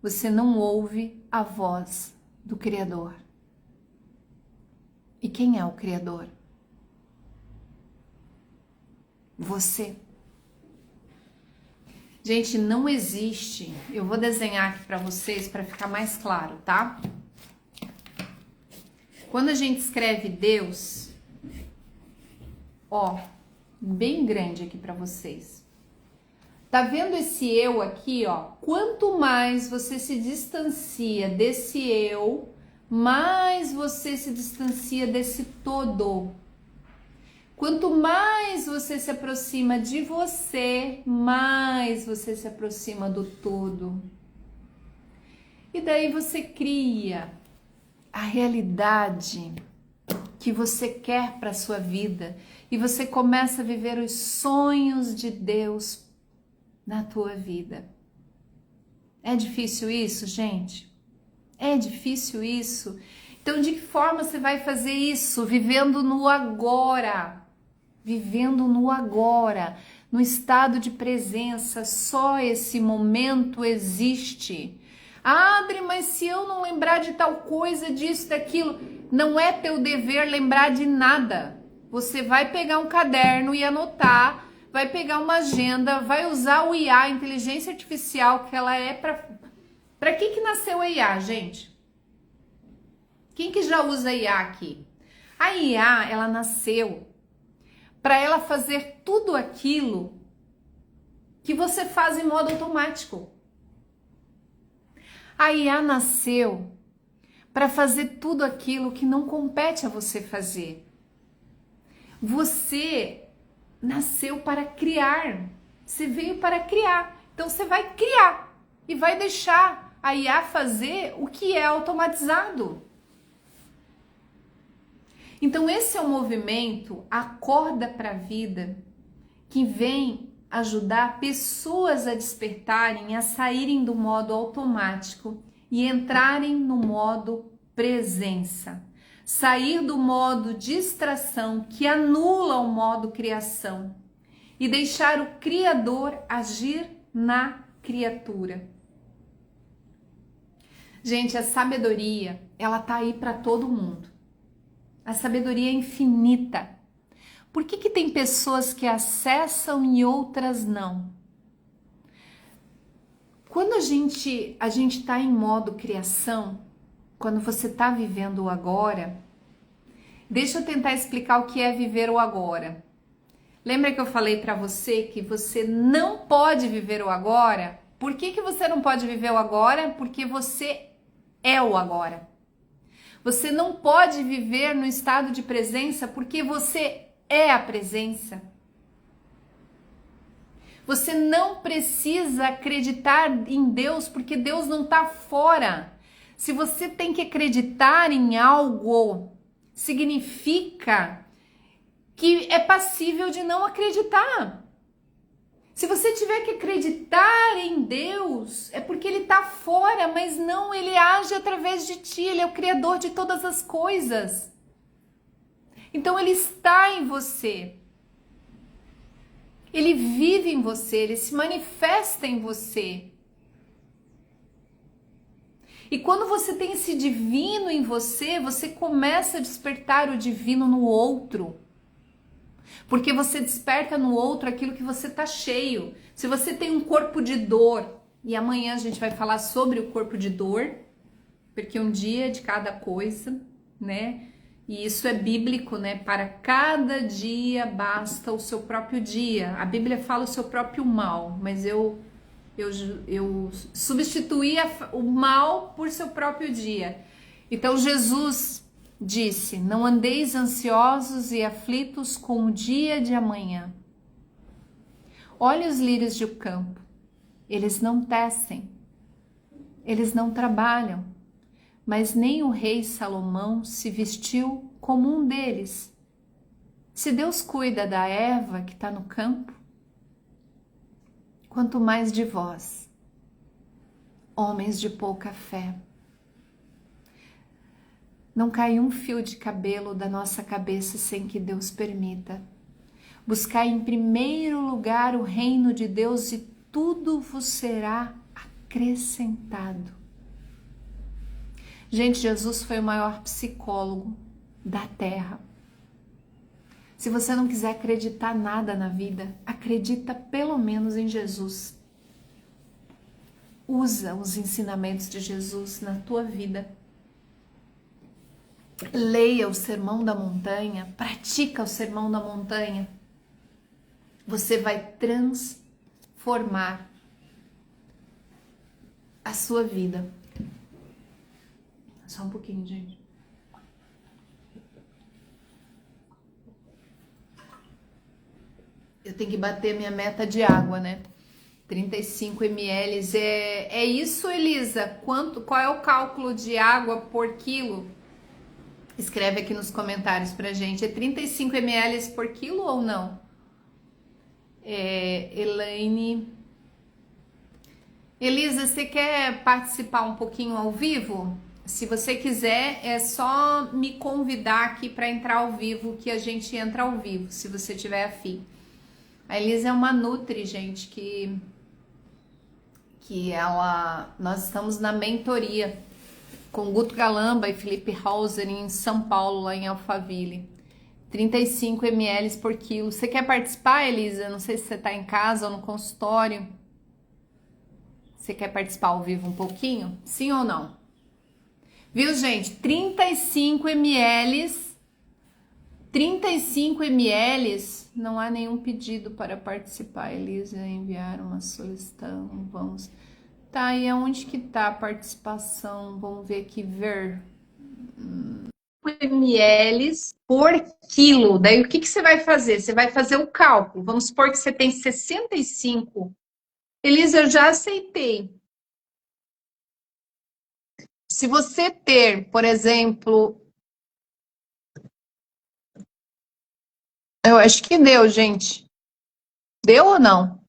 você não ouve a voz do Criador. E quem é o Criador? Você. Gente, não existe. Eu vou desenhar aqui para vocês para ficar mais claro, tá? Quando a gente escreve Deus, ó, bem grande aqui para vocês. Tá vendo esse eu aqui, ó? Quanto mais você se distancia desse eu, mais você se distancia desse todo. Quanto mais você se aproxima de você, mais você se aproxima do todo. E daí você cria a realidade que você quer para a sua vida e você começa a viver os sonhos de Deus na tua vida. É difícil isso, gente? É difícil isso? Então, de que forma você vai fazer isso? Vivendo no agora. Vivendo no agora, no estado de presença. Só esse momento existe. Adri, mas se eu não lembrar de tal coisa, disso, daquilo, não é teu dever lembrar de nada. Você vai pegar um caderno e anotar, vai pegar uma agenda, vai usar o IA, a inteligência artificial, que ela é para que nasceu a IA, gente? Quem que já usa IA aqui? A IA, ela nasceu para ela fazer tudo aquilo que você faz em modo automático. A IA nasceu para fazer tudo aquilo que não compete a você fazer. Você nasceu para criar. Você veio para criar. Então você vai criar e vai deixar a IA fazer o que é automatizado. Então esse é o movimento Acorda para a Vida, que vem ajudar pessoas a despertarem, a saírem do modo automático e entrarem no modo presença. Sair do modo distração, que anula o modo criação, e deixar o Criador agir na criatura. Gente, a sabedoria, ela tá aí para todo mundo. A sabedoria é infinita. Por que tem pessoas que acessam e outras não? Quando a gente está em modo criação, quando você está vivendo o agora, deixa eu tentar explicar o que é viver o agora. Lembra que eu falei para você que você não pode viver o agora? Por que você não pode viver o agora? Porque você é o agora. Você não pode viver no estado de presença porque você é a presença. Você não precisa acreditar em Deus porque Deus não está fora. Se você tem que acreditar em algo, significa que é passível de não acreditar. Se você tiver que acreditar em Deus, é porque Ele está fora, mas não, Ele age através de ti, Ele é o Criador de todas as coisas. Então Ele está em você. Ele vive em você, Ele se manifesta em você. E quando você tem esse divino em você, você começa a despertar o divino no outro. Porque você desperta no outro aquilo que você tá cheio. Se você tem um corpo de dor, e amanhã a gente vai falar sobre o corpo de dor, porque um dia de cada coisa, né? E isso é bíblico, né? Para cada dia basta o seu próprio dia. A Bíblia fala o seu próprio mal, mas eu substituí o mal por seu próprio dia. Então Jesus disse: não andeis ansiosos e aflitos com o dia de amanhã. Olhe os lírios do campo, eles não tecem, eles não trabalham, mas nem o rei Salomão se vestiu como um deles. Se Deus cuida da erva que está no campo, quanto mais de vós, homens de pouca fé. Não cai um fio de cabelo da nossa cabeça sem que Deus permita. Buscai em primeiro lugar o reino de Deus e tudo vos será acrescentado. Gente, Jesus foi o maior psicólogo da terra. Se você não quiser acreditar nada na vida, acredita pelo menos em Jesus. Usa os ensinamentos de Jesus na tua vida. Leia o Sermão da Montanha, pratica o Sermão da Montanha. Você vai transformar a sua vida. Só um pouquinho, gente. Eu tenho que bater minha meta de água, né? 35 ml. É isso, Elisa? Qual é o cálculo de água por quilo? Escreve aqui nos comentários pra gente. É 35 ml por quilo ou não? Elaine. Elisa, você quer participar um pouquinho ao vivo? Se você quiser, é só me convidar aqui para entrar ao vivo, que a gente entra ao vivo, se você tiver afim. A Elisa é uma nutri, gente, nós estamos na mentoria com Guto Galamba e Felipe Hauser em São Paulo, lá em Alphaville. 35 ml por quilo. Você quer participar, Elisa? Não sei se você está em casa ou no consultório. Você quer participar ao vivo um pouquinho? Sim ou não? Viu, gente? 35 ml. 35 ml. Não há nenhum pedido para participar. Elisa, enviar uma solicitação. Vamos. Tá, e aonde que tá a participação? Vamos ver aqui, ver. Ml por quilo. Daí o que você vai fazer? Você vai fazer o cálculo. Vamos supor que você tem 65. Elisa, eu já aceitei. Se você ter, por exemplo, eu acho que deu, gente. Deu ou não?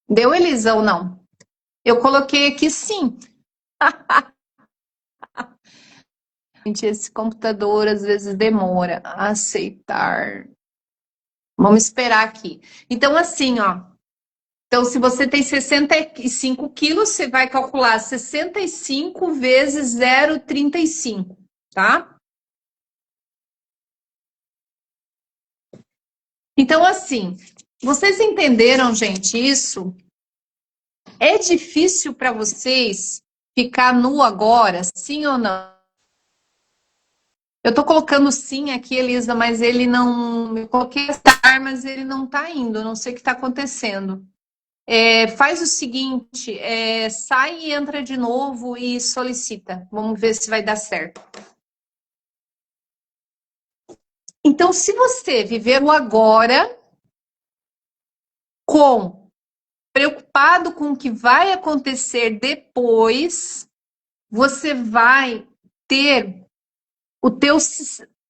Deu, Elisa, ou não? Eu coloquei aqui sim. Gente, esse computador às vezes demora a aceitar. Vamos esperar aqui. Então, assim, ó. Então, se você tem 65 quilos, você vai calcular 65 vezes 0,35, tá? Então, assim, vocês entenderam, gente, isso? É difícil para vocês ficar nu agora, sim ou não? Eu tô colocando sim aqui, Elisa, mas ele não. Eu coloquei estar, mas ele não tá indo, não sei o que tá acontecendo. Faz o seguinte, sai e entra de novo e solicita. Vamos ver se vai dar certo. Então, se você viver o agora preocupado com o que vai acontecer depois, você vai ter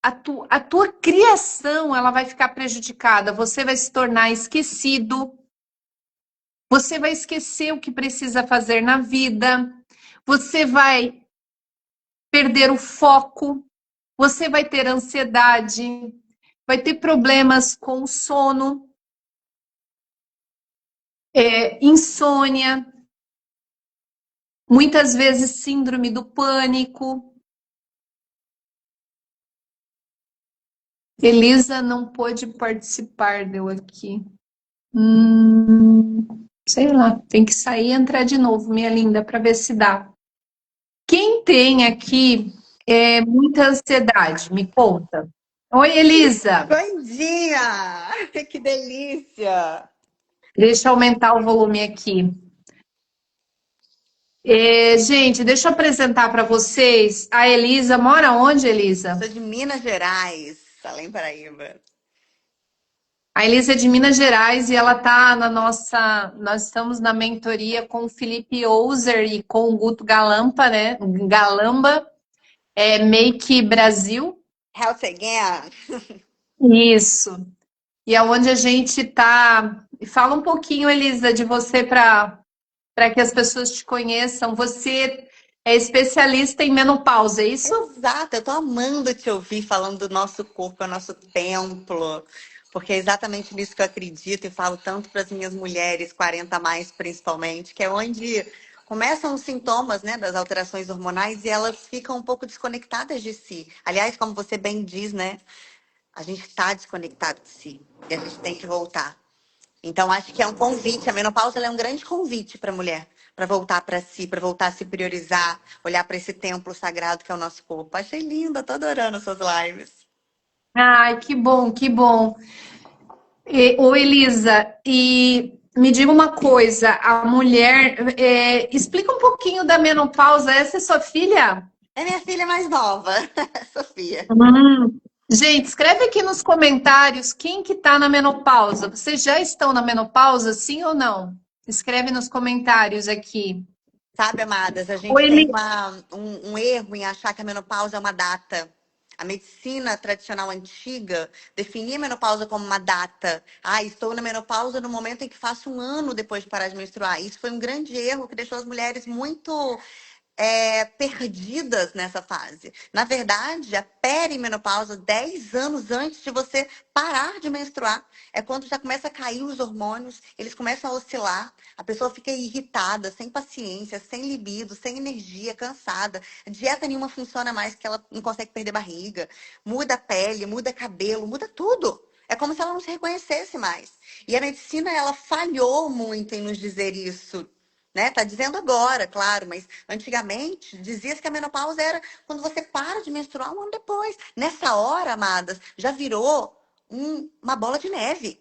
a tua criação, ela vai ficar prejudicada. Você vai se tornar esquecido. Você vai esquecer o que precisa fazer na vida. Você vai perder o foco. Você vai ter ansiedade. Vai ter problemas com o sono. Insônia. Muitas vezes síndrome do pânico. Elisa não pôde participar, deu aqui. Sei lá, tem que sair e entrar de novo, minha linda, para ver se dá. Quem tem aqui muita ansiedade? Me conta. Oi, Elisa. Bom dia! Que delícia! Deixa eu aumentar o volume aqui. Gente, deixa eu apresentar para vocês. A Elisa mora onde, Elisa? Sou de Minas Gerais, Além Paraíba. A Elisa é de Minas Gerais e ela tá na nossa. Nós estamos na mentoria com o Felipe Ouser e com o Guto Galampa, né? Galamba, Make Brasil. Health Again. Isso. E é onde a gente tá. Fala um pouquinho, Elisa, de você para que as pessoas te conheçam. Você é especialista em menopausa, é isso? Exato, eu tô amando te ouvir falando do nosso corpo, é o nosso templo, porque é exatamente nisso que eu acredito e falo tanto para as minhas mulheres, 40 a mais principalmente, que é onde começam os sintomas, né, das alterações hormonais e elas ficam um pouco desconectadas de si. Aliás, como você bem diz, né, a gente está desconectado de si e a gente tem que voltar. Então, acho que é um convite. A menopausa ela é um grande convite para a mulher, para voltar para si, para voltar a se priorizar, olhar para esse templo sagrado que é o nosso corpo. Achei linda, tô adorando suas lives. Ai, que bom, que bom. Ô, Elisa, e me diga uma coisa, a mulher, explica um pouquinho da menopausa. Essa é sua filha? É minha filha mais nova, Sofia. Gente, escreve aqui nos comentários quem que tá na menopausa. Vocês já estão na menopausa, sim ou não? Escreve nos comentários aqui. Sabe, amadas, a gente Oi, tem um erro em achar que a menopausa é uma data. A medicina tradicional antiga definia a menopausa como uma data. Ah, estou na menopausa no momento em que faço um ano depois de parar de menstruar. Isso foi um grande erro que deixou as mulheres muito perdidas nessa fase. Na verdade, a perimenopausa, 10 anos antes de você parar de menstruar, é quando já começa a cair os hormônios, eles começam a oscilar, a pessoa fica irritada, sem paciência, sem libido, sem energia, cansada. A dieta nenhuma funciona mais, que ela não consegue perder barriga. Muda a pele, muda cabelo, muda tudo. É como se ela não se reconhecesse mais. E a medicina, ela falhou muito em nos dizer isso, né? Tá dizendo agora, claro, mas antigamente dizia-se que a menopausa era quando você para de menstruar um ano depois. Nessa hora, amadas, já virou uma bola de neve.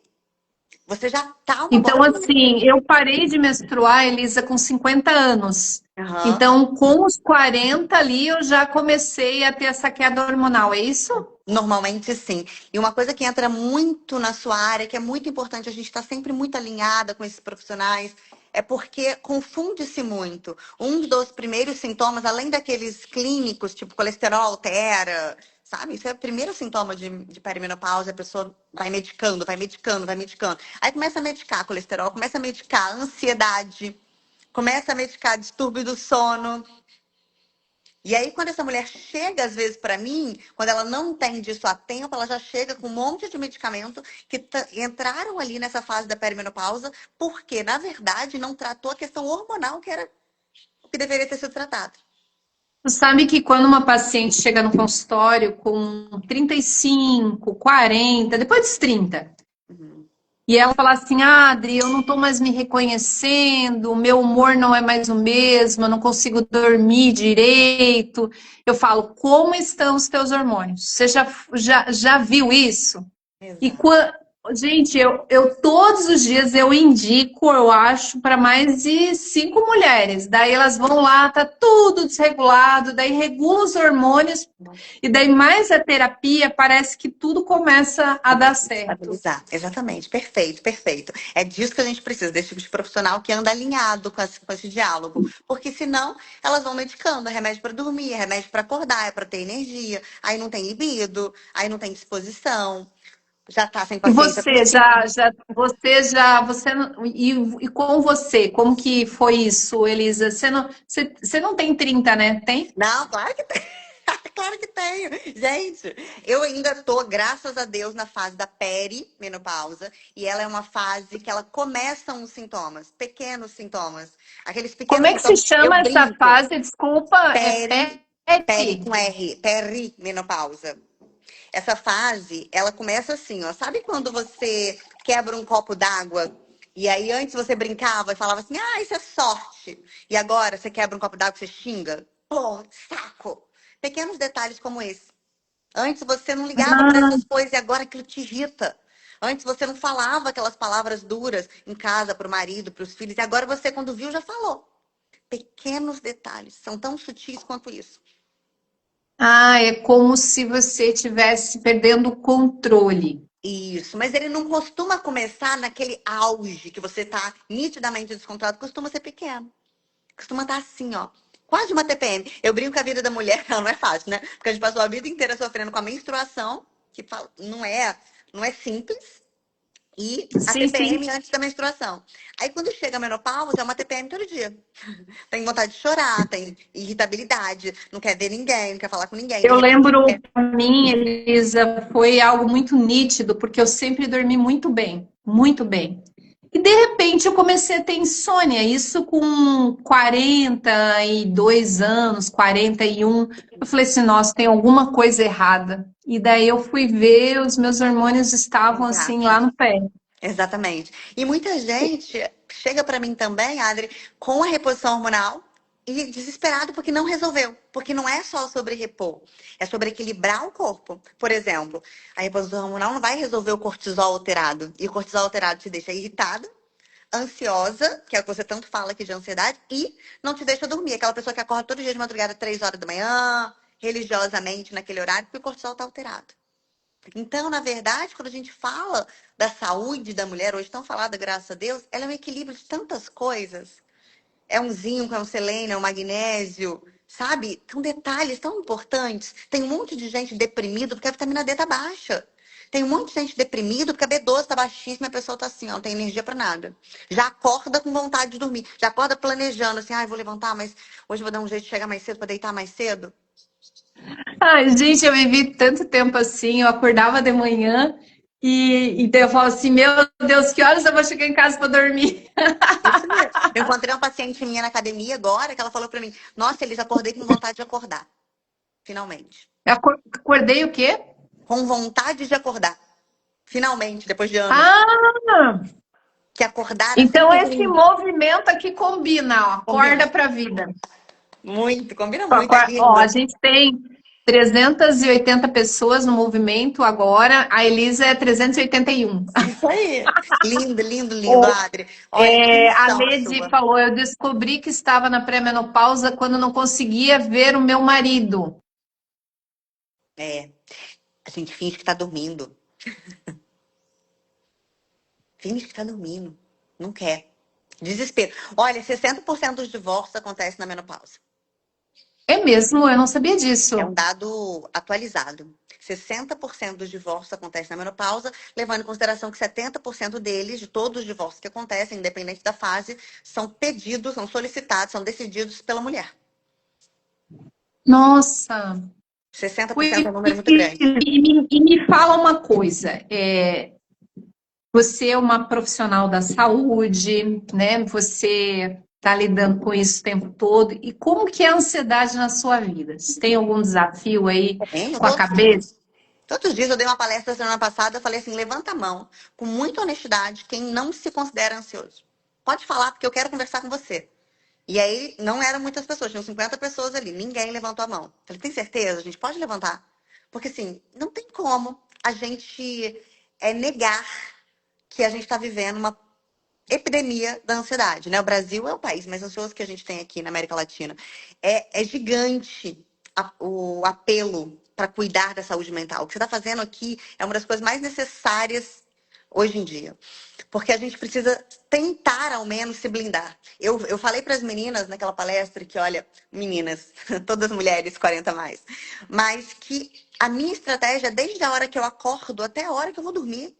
Você já tá uma bola então, de neve. assim, eu parei de menstruar, Elisa, com 50 anos. Aham. Então, com os 40 ali, eu já comecei a ter essa queda hormonal, é isso? Normalmente sim. E uma coisa que entra muito na sua área, que é muito importante, a gente está sempre muito alinhada com esses profissionais, é porque confunde-se muito. Um dos primeiros sintomas, além daqueles clínicos, tipo colesterol altera, sabe? Isso é o primeiro sintoma de perimenopausa, a pessoa vai medicando, vai medicando, vai medicando. Aí começa a medicar colesterol, começa a medicar ansiedade, começa a medicar distúrbio do sono. E aí, quando essa mulher chega, às vezes, para mim, quando ela não entende isso a tempo, ela já chega com um monte de medicamento que entraram ali nessa fase da perimenopausa, porque, na verdade, não tratou a questão hormonal, que era o que deveria ter sido tratado. Tu sabe que quando uma paciente chega no consultório com 35, 40, depois dos 30, Uhum. e ela fala assim, ah, Adri, eu não tô mais me reconhecendo, o meu humor não é mais o mesmo, eu não consigo dormir direito. Eu falo, como estão os teus hormônios? Você já viu isso? E Exato. quando, gente, eu todos os dias eu indico, eu acho, para mais de 5 mulheres. Daí elas vão lá, tá tudo desregulado, daí regula os hormônios, e daí mais a terapia, parece que tudo começa a dar certo. Estabilizar. Exatamente. Perfeito, perfeito. É disso que a gente precisa, desse tipo de profissional que anda alinhado com esse diálogo. Porque senão elas vão medicando, é remédio para dormir, é remédio para acordar, é para ter energia. Aí não tem libido, aí não tem disposição, já tá sem E paciência você consigo. e com você, como que foi isso, Elisa? Você não tem 30, né? Tem? Não, claro que tem. Claro que tenho. Gente, eu ainda tô, graças a Deus, na fase da perimenopausa. E ela é uma fase que ela começa uns sintomas, pequenos sintomas. Aqueles Como pequenos é que se sintomas. Eu chama essa brinco. fase? Desculpa, é Peri PET. com R, perimenopausa. Essa fase, ela começa assim, ó. Sabe quando você quebra um copo d'água e aí antes você brincava e falava assim, ah, isso é sorte. E agora você quebra um copo d'água e você xinga? Pô, saco. Pequenos detalhes como esse. Antes você não ligava para Ah, essas coisas e agora aquilo te irrita. Antes você não falava aquelas palavras duras em casa para o marido, para os filhos, e agora você, quando viu, já falou. Pequenos detalhes, são tão sutis quanto isso. é como se você estivesse perdendo o controle. Isso, mas ele não costuma começar naquele auge que você tá nitidamente descontrolado, costuma ser pequeno. Costuma estar assim, ó. Quase uma TPM. Eu brinco que a vida da mulher ela não é fácil, né? Porque a gente passou a vida inteira sofrendo com a menstruação, que não é simples, e a Sim, sim. TPM antes da menstruação. Aí quando chega a menopausa, é uma TPM todo dia. Tem vontade de chorar, tem irritabilidade, não quer ver ninguém, não quer falar com ninguém. De Eu repente, lembro, para mim, Elisa, foi algo muito nítido, porque eu sempre dormi muito bem, muito bem. E de repente eu comecei a ter insônia, isso com 42 anos, 41. Eu falei assim, nossa, tem alguma coisa errada. E daí eu fui ver, os meus hormônios estavam assim Exato. lá no pé. Exatamente. E muita gente chega para mim também, Adri, com a reposição hormonal e desesperado porque não resolveu. Porque não é só sobre repor, é sobre equilibrar o corpo. Por exemplo, a reposição hormonal não vai resolver o cortisol alterado. E o cortisol alterado te deixa irritada, ansiosa, que é o que você tanto fala aqui de ansiedade, e não te deixa dormir. Aquela pessoa que acorda todo dia de madrugada, 3 horas da manhã, religiosamente naquele horário, porque o cortisol está alterado. Então, na verdade, quando a gente fala da saúde da mulher, hoje tão falada, graças a Deus, ela é um equilíbrio de tantas coisas. É um zinco, é um selênio, é um magnésio, sabe? São detalhes tão importantes. Tem um monte de gente deprimido porque a vitamina D tá baixa. Tem um monte de gente deprimido porque a B12 tá baixíssima e a pessoa tá assim, ó, não tem energia pra nada. Já acorda com vontade de dormir. Já acorda planejando assim, vou levantar, mas hoje eu vou dar um jeito de chegar mais cedo pra deitar mais cedo. Ai, gente, eu vivi tanto tempo assim, eu acordava de manhã e daí eu falo assim, meu Deus, que horas eu vou chegar em casa para dormir? Isso mesmo. Eu encontrei uma paciente minha na academia agora que ela falou pra mim: Nossa, Elis, acordei com vontade de acordar. Finalmente. Eu acordei o quê? Com vontade de acordar. Finalmente, depois de anos. Ah, Que acordar era então sempre esse ruim. movimento aqui combina, ó, Combina. acorda para a vida. Muito, combina muito, é Ó, a lindo. gente tem 380 pessoas no movimento agora, a Elisa é 381. Isso aí. Lindo, lindo, lindo, Ô, Adri. Olha, que a missão a Lady sua. falou, eu descobri que estava na pré-menopausa quando não conseguia ver o meu marido. É, a gente finge que tá dormindo. Finge que tá dormindo. Não quer. Desespero. Olha, 60% dos divórcios acontecem na menopausa. É mesmo? Eu não sabia É um disso. dado atualizado. 60% dos divórcios acontecem na menopausa, levando em consideração que 70% deles, de todos os divórcios que acontecem, independente da fase, são pedidos, são solicitados, são decididos pela mulher. Nossa. 60% é um E, número muito grande. e me fala uma coisa, você é uma profissional da saúde, né? Você está lidando com isso o tempo todo. E como que é a ansiedade na sua vida? Você tem algum desafio aí Tenho com a todos os cabeça? dias. Todos os dias eu dei uma palestra semana passada, eu falei assim, levanta a mão, com muita honestidade, quem não se considera ansioso. Pode falar, porque eu quero conversar com você. E aí, não eram muitas pessoas, tinham 50 pessoas ali, ninguém levantou a mão. Falei, tem certeza? A gente pode levantar? Porque assim, não tem como a gente negar que a gente está vivendo uma epidemia da ansiedade, né? O Brasil é o país mais ansioso que a gente tem aqui na América Latina. É gigante o apelo para cuidar da saúde mental. O que você está fazendo aqui é uma das coisas mais necessárias hoje em dia. Porque a gente precisa tentar, ao menos, se blindar. Eu falei para as meninas naquela palestra que, olha, meninas, todas mulheres 40 mais, mas que a minha estratégia, desde a hora que eu acordo até a hora que eu vou dormir,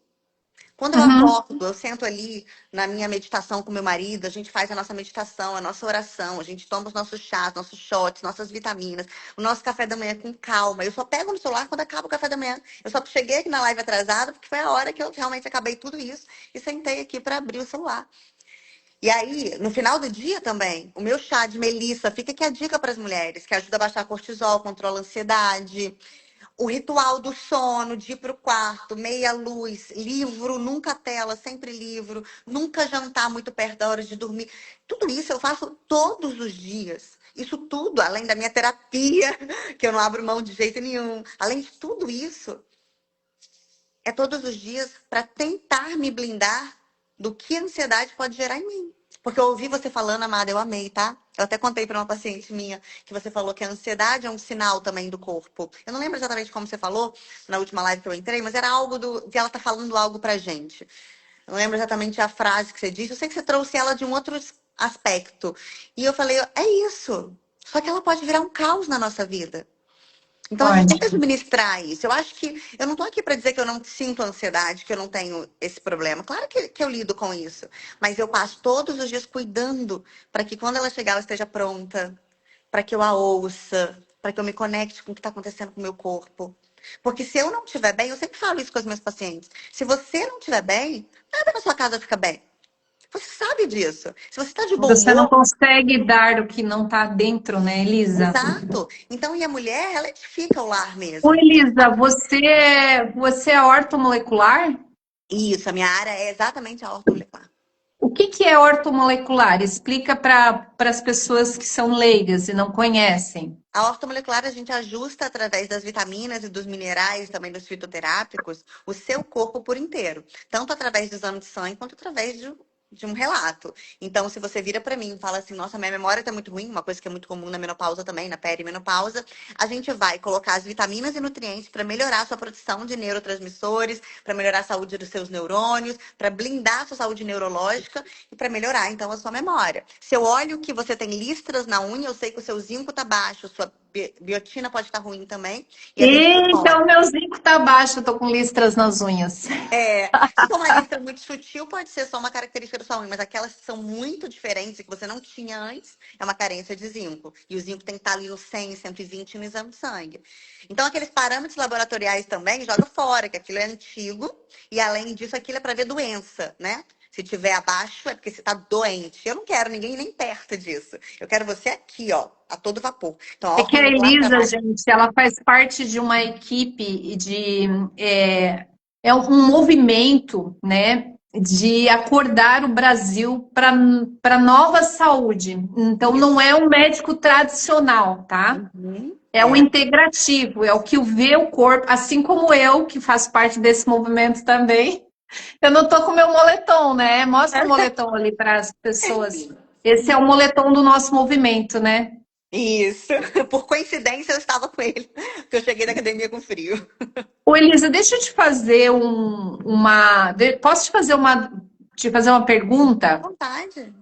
quando eu Uhum. acordo, eu sento ali na minha meditação com meu marido, a gente faz a nossa meditação, a nossa oração, a gente toma os nossos chás, nossos shots, nossas vitaminas, o nosso café da manhã com calma. Eu só pego no celular quando acaba o café da manhã. Eu só cheguei aqui na live atrasada porque foi a hora que eu realmente acabei tudo isso e sentei aqui para abrir o celular. E aí, no final do dia também, o meu chá de melissa, fica aqui a dica para as mulheres, que ajuda a baixar cortisol, controla a ansiedade. O ritual do sono, de ir para o quarto, meia luz, livro, nunca tela, sempre livro, nunca jantar muito perto da hora de dormir. Tudo isso eu faço todos os dias. Isso tudo, além da minha terapia, que eu não abro mão de jeito nenhum. Além de tudo isso, é todos os dias para tentar me blindar do que a ansiedade pode gerar em mim. Porque eu ouvi você falando, amada, eu amei, tá? Eu até contei para uma paciente minha que você falou que a ansiedade é um sinal também do corpo. Eu não lembro exatamente como você falou na última live que eu entrei, mas era algo que ela tá falando algo pra gente. Eu não lembro exatamente a frase que você disse. Eu sei que você trouxe ela de um outro aspecto. E eu falei, é isso. Só que ela pode virar um caos na nossa vida. Então a gente tem que Pode. administrar isso. Eu acho que eu não estou aqui para dizer que eu não sinto ansiedade, que eu não tenho esse problema. Claro que eu lido com isso, mas eu passo todos os dias cuidando para que quando ela chegar ela esteja pronta, para que eu a ouça, para que eu me conecte com o que está acontecendo com o meu corpo. Porque se eu não estiver bem, eu sempre falo isso com os meus pacientes. Se você não estiver bem, nada na sua casa fica bem. Você sabe disso. Se você está de bom Você não humor, consegue dar o que não está dentro, né, Elisa? exato. Então, e a mulher, ela edifica o lar Ô, mesmo. Elisa, você é ortomolecular? Isso, a minha área é exatamente a ortomolecular. O que que é ortomolecular? Explica para as pessoas que são leigas e não conhecem. A ortomolecular a gente ajusta através das vitaminas e dos minerais, também dos fitoterápicos, o seu corpo por inteiro, tanto através do exame de sangue quanto através de um relato. Então, se você vira para mim e fala assim, nossa, minha memória tá muito ruim, uma coisa que é muito comum na menopausa também, na perimenopausa, a gente vai colocar as vitaminas e nutrientes para melhorar a sua produção de neurotransmissores, para melhorar a saúde dos seus neurônios, para blindar a sua saúde neurológica e para melhorar, então, a sua memória. Se eu olho que você tem listras na unha, eu sei que o seu zinco tá baixo, sua biotina pode estar ruim também, e a gente Eita, descobre. o meu zinco tá baixo, eu tô com listras nas unhas. É, se for uma listra muito sutil, pode ser só uma característica da sua unha, mas aquelas que são muito diferentes e que você não tinha antes, é uma carência de zinco. E o zinco tem que estar ali no 100, 120 no exame de sangue. Então, aqueles parâmetros laboratoriais também joga fora, que aquilo é antigo, e além disso, aquilo é para ver doença, né? Se tiver abaixo, é porque você está doente. Eu não quero ninguém nem perto disso. Eu quero você aqui, ó, a todo vapor. Então, a É que a ortomolecular Elisa, trabalha. gente, ela faz parte de uma equipe de é, é um movimento, né, de acordar o Brasil para nova saúde. Então, não Isso. é um médico tradicional, tá? Uhum. É o integrativo, é o que vê o corpo, assim como eu, que faço parte desse movimento também. Eu não tô com meu moletom, né? Mostra o moletom ali para as pessoas. Esse é o moletom do nosso movimento, né? Isso. Por coincidência, eu estava com ele, porque eu cheguei da academia com frio. Ô, Elisa, deixa eu te fazer Posso te fazer uma pergunta? Vontade.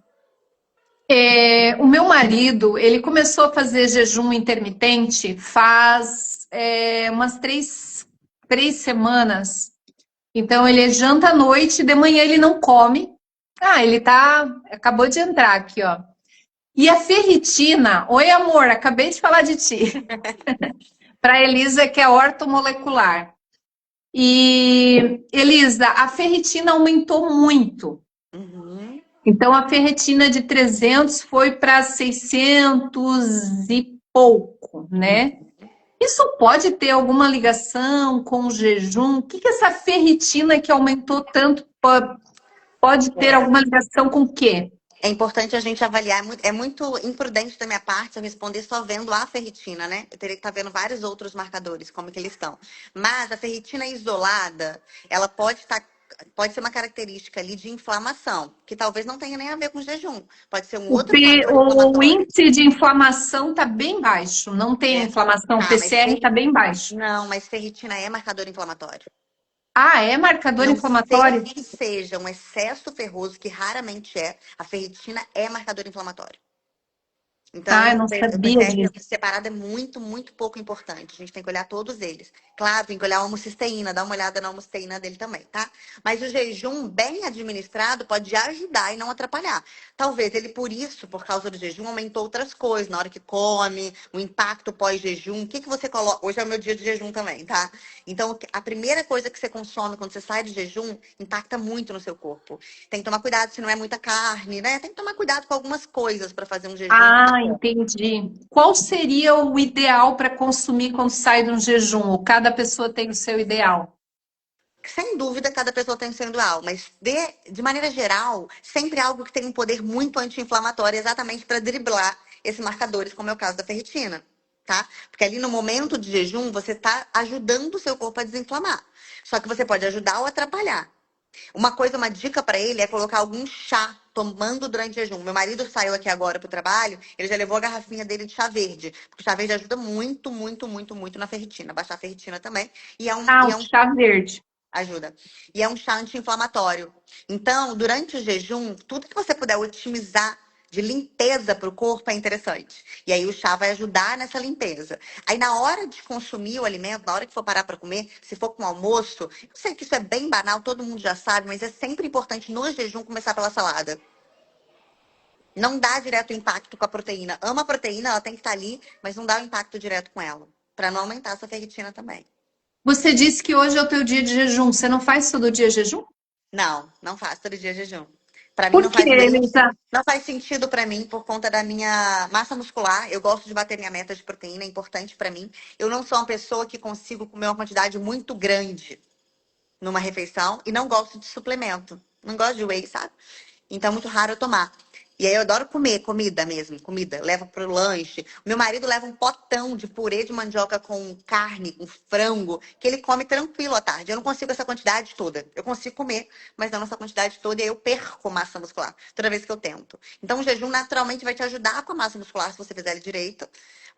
O meu marido, ele começou a fazer jejum intermitente faz umas três semanas. Então, ele janta à noite, de manhã ele não come. Ah, acabou de entrar aqui, ó. E a ferritina, oi amor, acabei de falar de ti. Para Elisa, que é ortomolecular. E, Elisa, a ferritina aumentou muito. Uhum. Então, a ferritina de 300 foi para 600 e pouco, né? Isso pode ter alguma ligação com o jejum? O que que essa ferritina que aumentou tanto pode ter É. alguma ligação com o quê? É importante a gente avaliar. É muito imprudente da minha parte eu responder só vendo a ferritina, né? Eu teria que estar vendo vários outros marcadores, como que eles estão. Mas a ferritina isolada, ela pode ser uma característica ali de inflamação, que talvez não tenha nem a ver com jejum. Pode ser um outro fator O inflamatório. índice de inflamação está bem baixo, não tem É. inflamação, o Tá, mas PCR está bem baixo. não, mas ferritina é marcador inflamatório. Ah, é A marcador não ser inflamatório? que seja um excesso ferroso, que raramente é, a ferritina é marcador inflamatório. Ah, Então, eu não o sabia PCR disso. separado é muito, muito pouco importante. A gente tem que olhar todos eles. Claro, tem que olhar a homocisteína, dá uma olhada na homocisteína dele também, tá? Mas o jejum bem administrado pode ajudar e não atrapalhar. Talvez ele, por isso, por causa do jejum, aumentou outras coisas. Na hora que come, o impacto pós-jejum. O que que você coloca? Hoje é o meu dia de jejum também, tá? Então, a primeira coisa que você consome quando você sai de jejum impacta muito no seu corpo. Tem que tomar cuidado se não é muita carne, né? Tem que tomar cuidado com algumas coisas para fazer um jejum. Ah, entendi. Qual seria o ideal para consumir quando sai de um jejum? Ou cada pessoa tem o seu ideal? Sem dúvida, cada pessoa tem o seu individual, mas de maneira geral, sempre algo que tem um poder muito anti-inflamatório, exatamente para driblar esses marcadores, como é o caso da ferritina, tá? Porque ali no momento de jejum, você está ajudando o seu corpo a desinflamar. Só que você pode ajudar ou atrapalhar. Uma dica para ele é colocar algum chá tomando durante o jejum. Meu marido saiu aqui agora pro trabalho, ele já levou a garrafinha dele de chá verde, porque o chá verde ajuda muito, muito, muito, muito na ferritina, baixar a ferritina também, e Ah, e o é um chá verde. ajuda. E é um chá anti-inflamatório. Então, durante o jejum, tudo que você puder otimizar de limpeza para o corpo é interessante. E aí o chá vai ajudar nessa limpeza. Aí na hora de consumir o alimento, na hora que for parar para comer, se for com almoço, eu sei que isso é bem banal, todo mundo já sabe, mas é sempre importante no jejum começar pela salada. Não dá direto impacto com a proteína. Ama a proteína, ela tem que estar ali, mas não dá o impacto direto com ela, para não aumentar essa ferritina também. Você disse que hoje é o teu dia de jejum. Você não faz todo dia jejum? Não, não faço todo dia jejum. Pra mim Por não que, faz Elisa? não faz sentido pra mim por conta da minha massa muscular. Eu gosto de bater minha meta de proteína, é importante pra mim. Eu não sou uma pessoa que consigo comer uma quantidade muito grande numa refeição e não gosto de suplemento. Não gosto de whey, sabe? Então é muito raro eu tomar. E aí eu adoro comer comida mesmo, comida. Levo pro lanche. Meu marido leva um potão de purê de mandioca com carne, com frango, que ele come tranquilo à tarde. Eu não consigo essa quantidade toda. Eu consigo comer, mas não essa quantidade toda e aí eu perco massa muscular toda vez que eu tento. Então o jejum naturalmente vai te ajudar com a massa muscular se você fizer ele direito,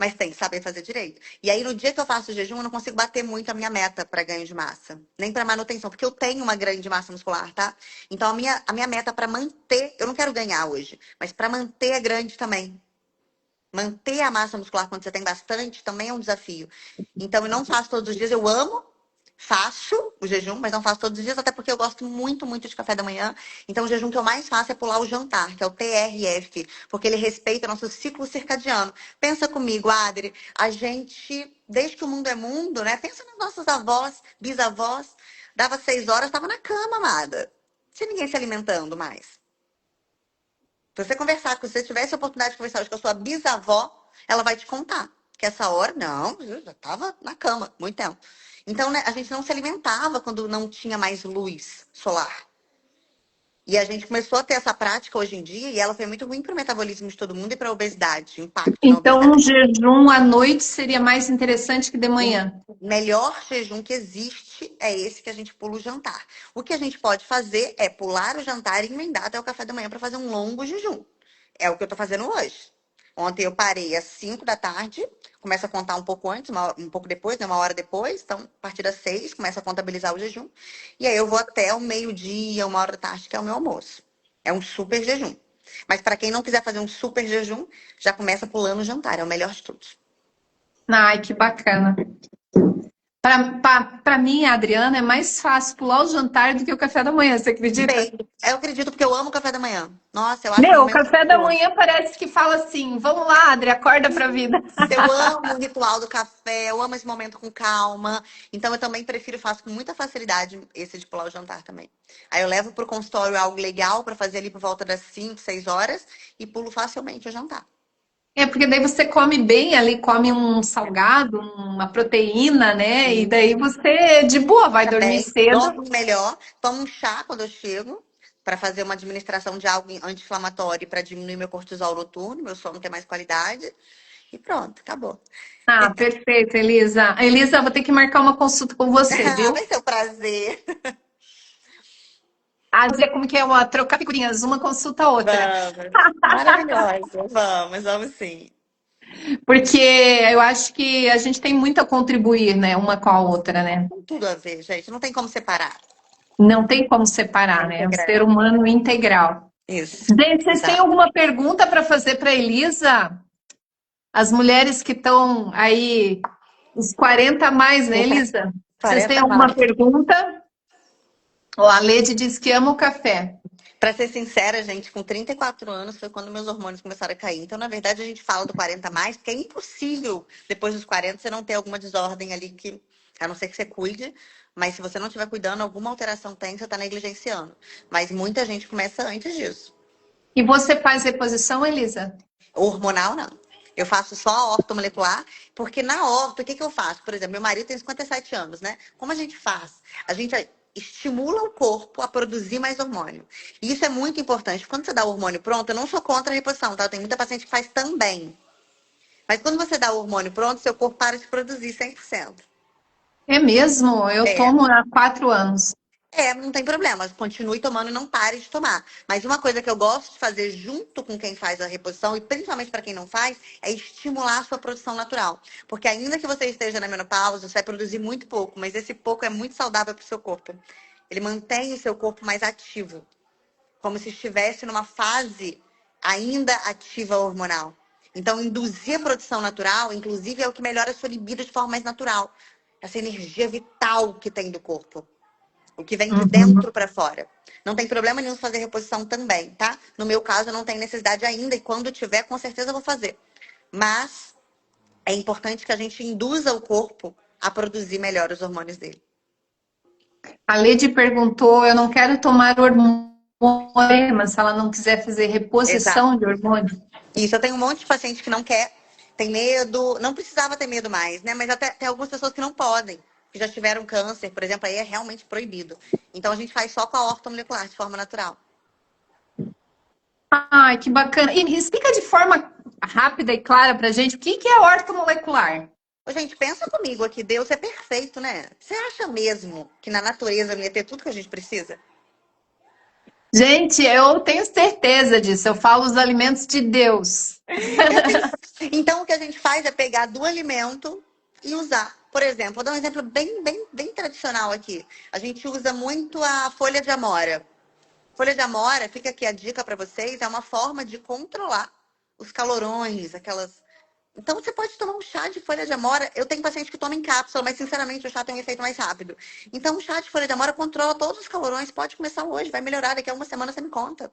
mas tem que saber fazer direito. E aí no dia que eu faço o jejum, eu não consigo bater muito a minha meta para ganho de massa, nem para manutenção, porque eu tenho uma grande massa muscular, tá? Então, a minha meta para manter, eu não quero ganhar hoje, mas para manter é grande também. Manter a massa muscular quando você tem bastante também é um desafio. Então, eu não faço todos os dias, eu amo, faço o jejum, mas não faço todos os dias, até porque eu gosto muito, muito de café da manhã. Então, o jejum que eu mais faço é pular o jantar, que é o TRF, porque ele respeita nosso ciclo circadiano. Pensa comigo, Adri, a gente, desde que o mundo é mundo, né? Pensa nas nossas avós, bisavós, dava 6 horas, estava na cama, amada. Sem ninguém se alimentando mais. Se você conversar, se você tivesse a oportunidade de conversar hoje com a sua bisavó, ela vai te contar que essa hora, não, eu já estava na cama, muito tempo. Então, né, a gente não se alimentava quando não tinha mais luz solar. E a gente começou a ter essa prática hoje em dia e ela foi muito ruim para o metabolismo de todo mundo e para a obesidade, impacto na Então, um obesidade. jejum à noite seria mais interessante que de manhã. O melhor jejum que existe é esse que a gente pula o jantar. O que a gente pode fazer é pular o jantar e emendar até o café da manhã para fazer um longo jejum. É o que eu tô fazendo hoje. Ontem eu parei às 5 da tarde, começa a contar um pouco antes, um pouco depois, né, 1 hora depois. Então, a partir das 6, começa a contabilizar o jejum. E aí eu vou até o meio-dia, 1 hora da tarde, que é o meu almoço. É um super jejum. Mas para quem não quiser fazer um super jejum, já começa pulando o jantar. É o melhor de todos. Ai, que bacana. Para mim, a Adriana, é mais fácil pular o jantar do que o café da manhã, você acredita? Bem, eu acredito porque eu amo café da manhã. Nossa, eu acho meu Meu, o momento café da favorito. manhã parece que fala assim: vamos lá, Adri, acorda pra vida. Eu amo o ritual do café, eu amo esse momento com calma. Então eu também prefiro, faço com muita facilidade esse de pular o jantar também. Aí eu levo pro consultório algo legal para fazer ali por volta das 5, 6 horas e pulo facilmente o jantar. É, porque daí você come bem ali, come um salgado, uma proteína, né? E Sim, daí você, de boa, vai fica dormir bem. cedo. Dormo melhor, tomo um chá quando eu chego para fazer uma administração de algo anti-inflamatório para diminuir meu cortisol noturno, meu sono ter mais qualidade. E pronto, acabou. Ah, perfeito, Elisa. Elisa, vou ter que marcar uma consulta com você, viu? Vai ser um prazer. Ah, dizer como que é uma trocar figurinhas, uma consulta a outra. Vamos. Maravilhosa. Vamos sim. Porque eu acho que a gente tem muito a contribuir, né, uma com a outra, né? Tem tudo a ver, gente. Não tem como separar. Não tem como É separar, né? É um ser integral. humano integral. Isso. Gente, vocês têm Exato. alguma pergunta para fazer para Elisa? As mulheres que estão aí, os 40 a mais, né, Elisa? Vocês têm 40 alguma mais. pergunta? Ó, a Lede diz que ama o café. Pra ser sincera, gente, com 34 anos foi quando meus hormônios começaram a cair. Então, na verdade, a gente fala do 40 mais, porque é impossível, depois dos 40, você não ter alguma desordem ali que, a não ser que você cuide, mas se você não estiver cuidando, alguma alteração tem, você tá negligenciando. Mas muita gente começa antes disso. E você faz reposição, Elisa? Hormonal, não. Eu faço só a ortomolecular, porque na orto, o que eu faço? Por exemplo, meu marido tem 57 anos, né? Como a gente faz? A gente estimula o corpo a produzir mais hormônio. E isso é muito importante. Quando você dá o hormônio pronto, eu não sou contra a reposição, tá? Tem muita paciente que faz também. Mas quando você dá o hormônio pronto, seu corpo para de produzir 100%. É mesmo? Eu É, tomo há 4 anos. não tem problema. Continue tomando e não pare de tomar. Mas uma coisa que eu gosto de fazer junto com quem faz a reposição, e principalmente para quem não faz, é estimular a sua produção natural. Porque ainda que você esteja na menopausa, você vai produzir muito pouco, mas esse pouco é muito saudável para o seu corpo. Ele mantém o seu corpo mais ativo, como se estivesse numa fase ainda ativa hormonal. Então, induzir a produção natural, inclusive, é o que melhora a sua libido de forma mais natural. Essa energia vital que tem do corpo. O que vem de Uhum. dentro para fora. Não tem problema nenhum fazer reposição também, tá? No meu caso, eu não tenho necessidade ainda e quando tiver, com certeza eu vou fazer. Mas é importante que a gente induza o corpo a produzir melhor os hormônios dele. A Lede perguntou: eu não quero tomar hormônio mas se ela não quiser fazer Exato. reposição de hormônio. Isso, eu tenho um monte de paciente que não quer, tem medo, não precisava ter medo mais, né? Mas até tem algumas pessoas que não podem, que já tiveram câncer, por exemplo, aí é realmente proibido. Então a gente faz só com a ortomolecular, de forma natural. Ai, que bacana. E explica de forma rápida e clara pra gente o que que é ortomolecular. Ô, gente, pensa comigo aqui, Deus é perfeito, né? Você acha mesmo que na natureza não ia ter tudo que a gente precisa? Gente, eu tenho certeza disso. Eu falo os alimentos de Deus. Então, o que a gente faz é pegar do alimento e usar. Por exemplo, vou dar um exemplo bem tradicional aqui. A gente usa muito a folha de amora. Folha de amora, fica aqui a dica para vocês, é uma forma de controlar os calorões, aquelas. Então, você pode tomar um chá de folha de amora. Eu tenho paciente que toma em cápsula, mas, sinceramente, o chá tem um efeito mais rápido. Então, o chá de folha de amora controla todos os calorões. Pode começar hoje, vai melhorar. Daqui a uma semana você me conta.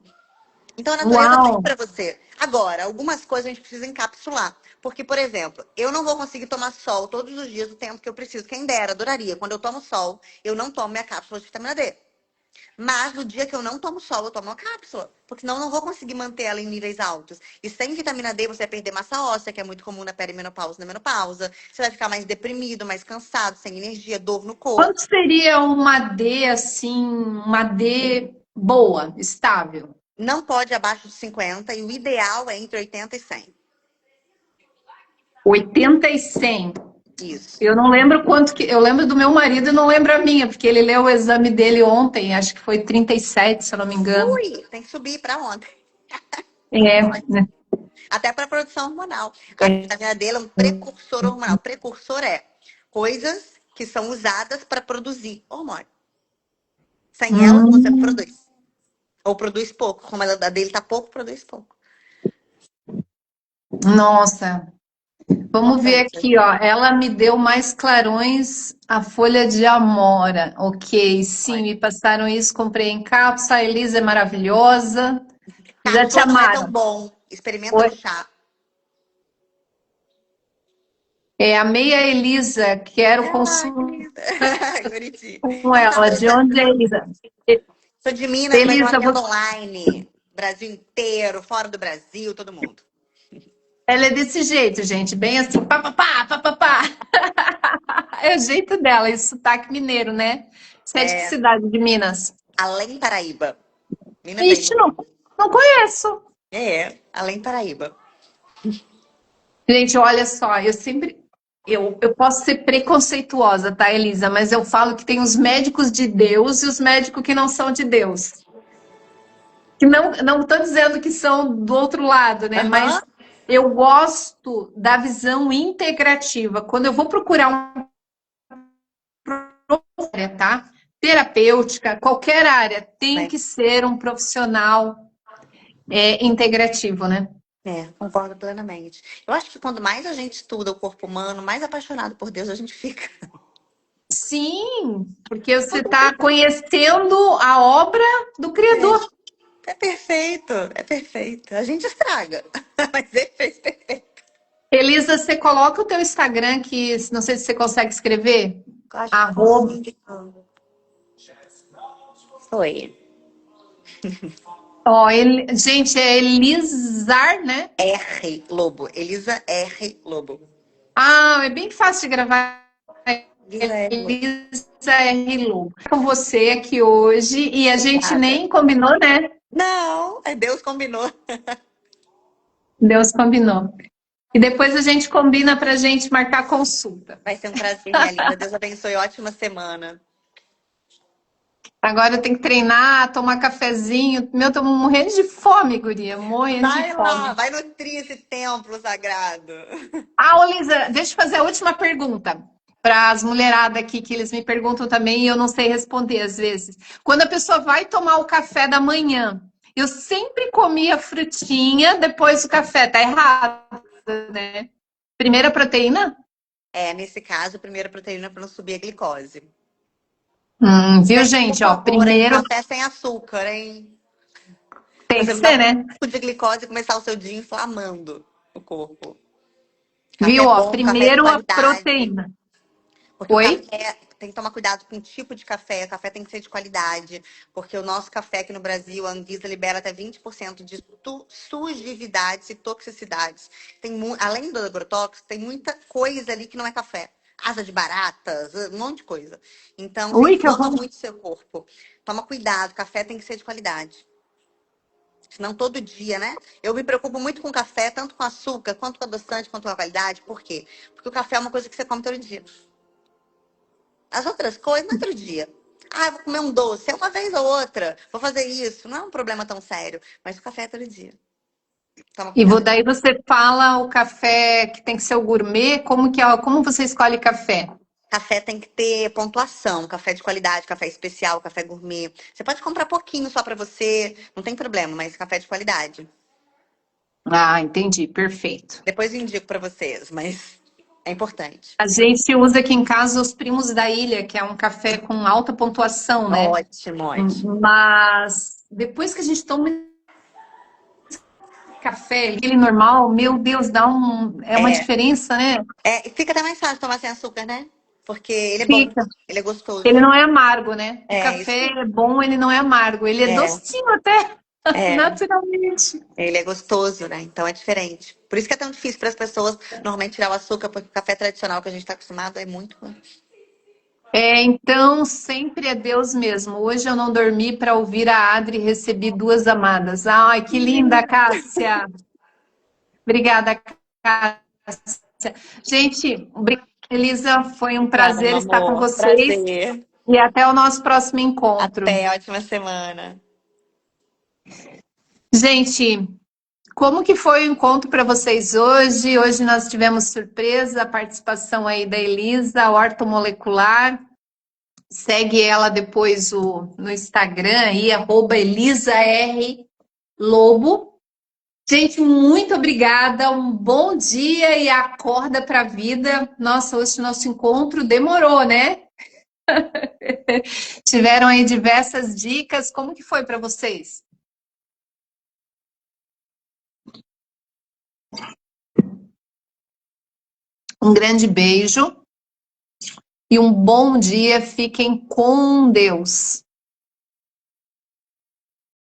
Então a natureza tem Uau! para você. Agora, algumas coisas a gente precisa encapsular. Porque, por exemplo, eu não vou conseguir tomar sol todos os dias o tempo que eu preciso. Quem dera, adoraria. Quando eu tomo sol, eu não tomo minha cápsula de vitamina D. Mas no dia que eu não tomo sol, eu tomo uma cápsula. Porque senão eu não vou conseguir manter ela em níveis altos. E sem vitamina D, você vai perder massa óssea, que é muito comum na perimenopausa e na menopausa. Você vai ficar mais deprimido, mais cansado, sem energia, dor no corpo. Quanto seria uma D assim, uma D boa, estável? Não pode abaixo de 50 e o ideal é entre 80 e 100. 80 e 100. Isso. Eu não lembro quanto que. Eu lembro do meu marido e não lembro a minha, porque ele leu o exame dele ontem, acho que foi 37, se eu não me engano. Ui, tem que subir para ontem. É, né? Até para produção hormonal. A vitamina D é um precursor hormonal. Precursor é coisas que são usadas para produzir hormônio. Sem ela, você não Hum, produz. Ou produz pouco. Como a dele tá pouco, produz pouco. nossa, vamos ver Importante. aqui, ó. Ela me deu mais clarões a folha de amora. Ok, sim, me passaram isso, comprei em cápsula. A Elisa é maravilhosa. Já te Cápsula não é tão amaram. bom. Experimenta no chá. É a meia Elisa, quero Ah, que consulta linda. Bonitinho. com Então tá, ela. De onde é Elisa? sou de Minas, mas eu Elisa, atendo online. Brasil inteiro, fora do Brasil, todo mundo. ela é desse jeito, gente, bem assim, pá, pá, pá, pá, pá, pá. É o jeito dela, esse sotaque mineiro, né? Você é de que É, cidade de Minas? Além Paraíba. Minas é Ixi, enorme. não conheço. Além Paraíba. Gente, olha só, eu sempre. Eu posso ser preconceituosa, tá, Elisa? Mas eu falo que tem os médicos de Deus e os médicos que não são de Deus. Que não estou dizendo que são do outro lado, né? Aham. Mas eu gosto da visão integrativa. Quando eu vou procurar uma área, tá? Terapêutica, qualquer área, tem É, que ser um profissional integrativo, né? concordo plenamente. Eu acho que quanto mais a gente estuda o corpo humano, mais apaixonado por Deus a gente fica. Sim, porque você está conhecendo a obra do Criador. É perfeito, é perfeito. A gente estraga, mas ele fez perfeito. Elisa, você coloca o teu Instagram, que não sei se você consegue escrever. Eu acho que Arroba. foi. Ó, gente, é Elizar, né? R. Lobo. Elisa R. Lobo. Ah, é bem fácil de gravar. Elisa R. Lobo. Elisa R. Lobo. Com você aqui hoje e a gente Obrigada. nem combinou, né? Não, é Deus combinou. Deus combinou. E depois a gente combina pra gente marcar consulta. Vai ser um prazer, minha linda. Deus abençoe. Ótima semana. Agora eu tenho que treinar, tomar cafezinho. Meu, tô morrendo de fome, guria. Morrendo de Vai lá, fome. vai nutrir esse templo sagrado. Ah, ô Lisa, deixa eu fazer a última pergunta para as mulheradas aqui, que eles me perguntam também e eu não sei responder às vezes. Quando a pessoa vai tomar o café da manhã, eu sempre comia frutinha depois do café, tá errado, né? Primeira proteína? Nesse caso, primeiro proteína para não subir a glicose. Viu, Mas, por gente? Ó, favor, hein? primeiro Café sem açúcar, hein? tem Você que me dá ser, um né? pouco de glicose e começar o seu dia inflamando o corpo. Café Viu? Ó, bom, café de primeiro a qualidade. proteína. Porque o Oi? café tem que tomar cuidado com o tipo de café. O café tem que ser de qualidade. Porque o nosso café aqui no Brasil, a Anvisa libera até 20% de sujidades e toxicidades. Além do agrotóxico, tem muita coisa ali que não é café. Asa de baratas, um monte de coisa. Então, você Ui, que inflama horror. muito seu corpo. Toma cuidado, café tem que ser de qualidade. Senão todo dia, né? Eu me preocupo muito com café, tanto com açúcar, quanto com adoçante, quanto com a qualidade. Por quê? Porque o café é uma coisa que você come todo dia. As outras coisas, no outro dia. Ah, vou comer um doce, é uma vez ou outra. Vou fazer isso. Não é um problema tão sério. Mas o café é todo dia. Toma E cuidado. daí você fala o café que tem que ser o gourmet, como que é, como você escolhe café? Café tem que ter pontuação. Café de qualidade, café especial, café gourmet. Você pode comprar pouquinho só pra você. Não tem problema, mas café de qualidade. Ah, entendi, perfeito. Depois eu indico pra vocês, mas é importante. A gente usa aqui em casa os Primos da Ilha, que é um café com alta pontuação, né? Ótimo, ótimo. Mas depois que a gente toma café, aquele normal, meu Deus, é uma É, diferença, né? e fica até mais fácil tomar sem açúcar, né? Porque ele é bom, Fica. ele é Ele gostoso. não é amargo, né? O É, isso café é bom, ele não é amargo, ele é é, docinho até, é. naturalmente. Ele é gostoso, né? Então é diferente. Por isso que é tão difícil para as pessoas normalmente tirar o açúcar, porque o café tradicional que a gente está acostumado é muito ruim. É, então sempre é Deus mesmo. Hoje eu não dormi para ouvir a Adri e recebi duas amadas. Ai, que linda, Cássia. Obrigada, Cássia. Gente, obrigada, Elisa. Foi um Nada, prazer meu estar com amor. vocês Prazer. e até o nosso próximo encontro. Até, ótima semana. Gente, como que foi o encontro para vocês hoje? Hoje nós tivemos surpresa, a participação aí da Elisa, ortomolecular. Segue ela depois no Instagram aí, @ElisaRLobo. Gente, muito obrigada, um bom dia e acorda para a vida. Nossa, hoje nosso encontro demorou, né? Tiveram aí diversas dicas. Como que foi para vocês? Um grande beijo e um bom dia. Fiquem com Deus.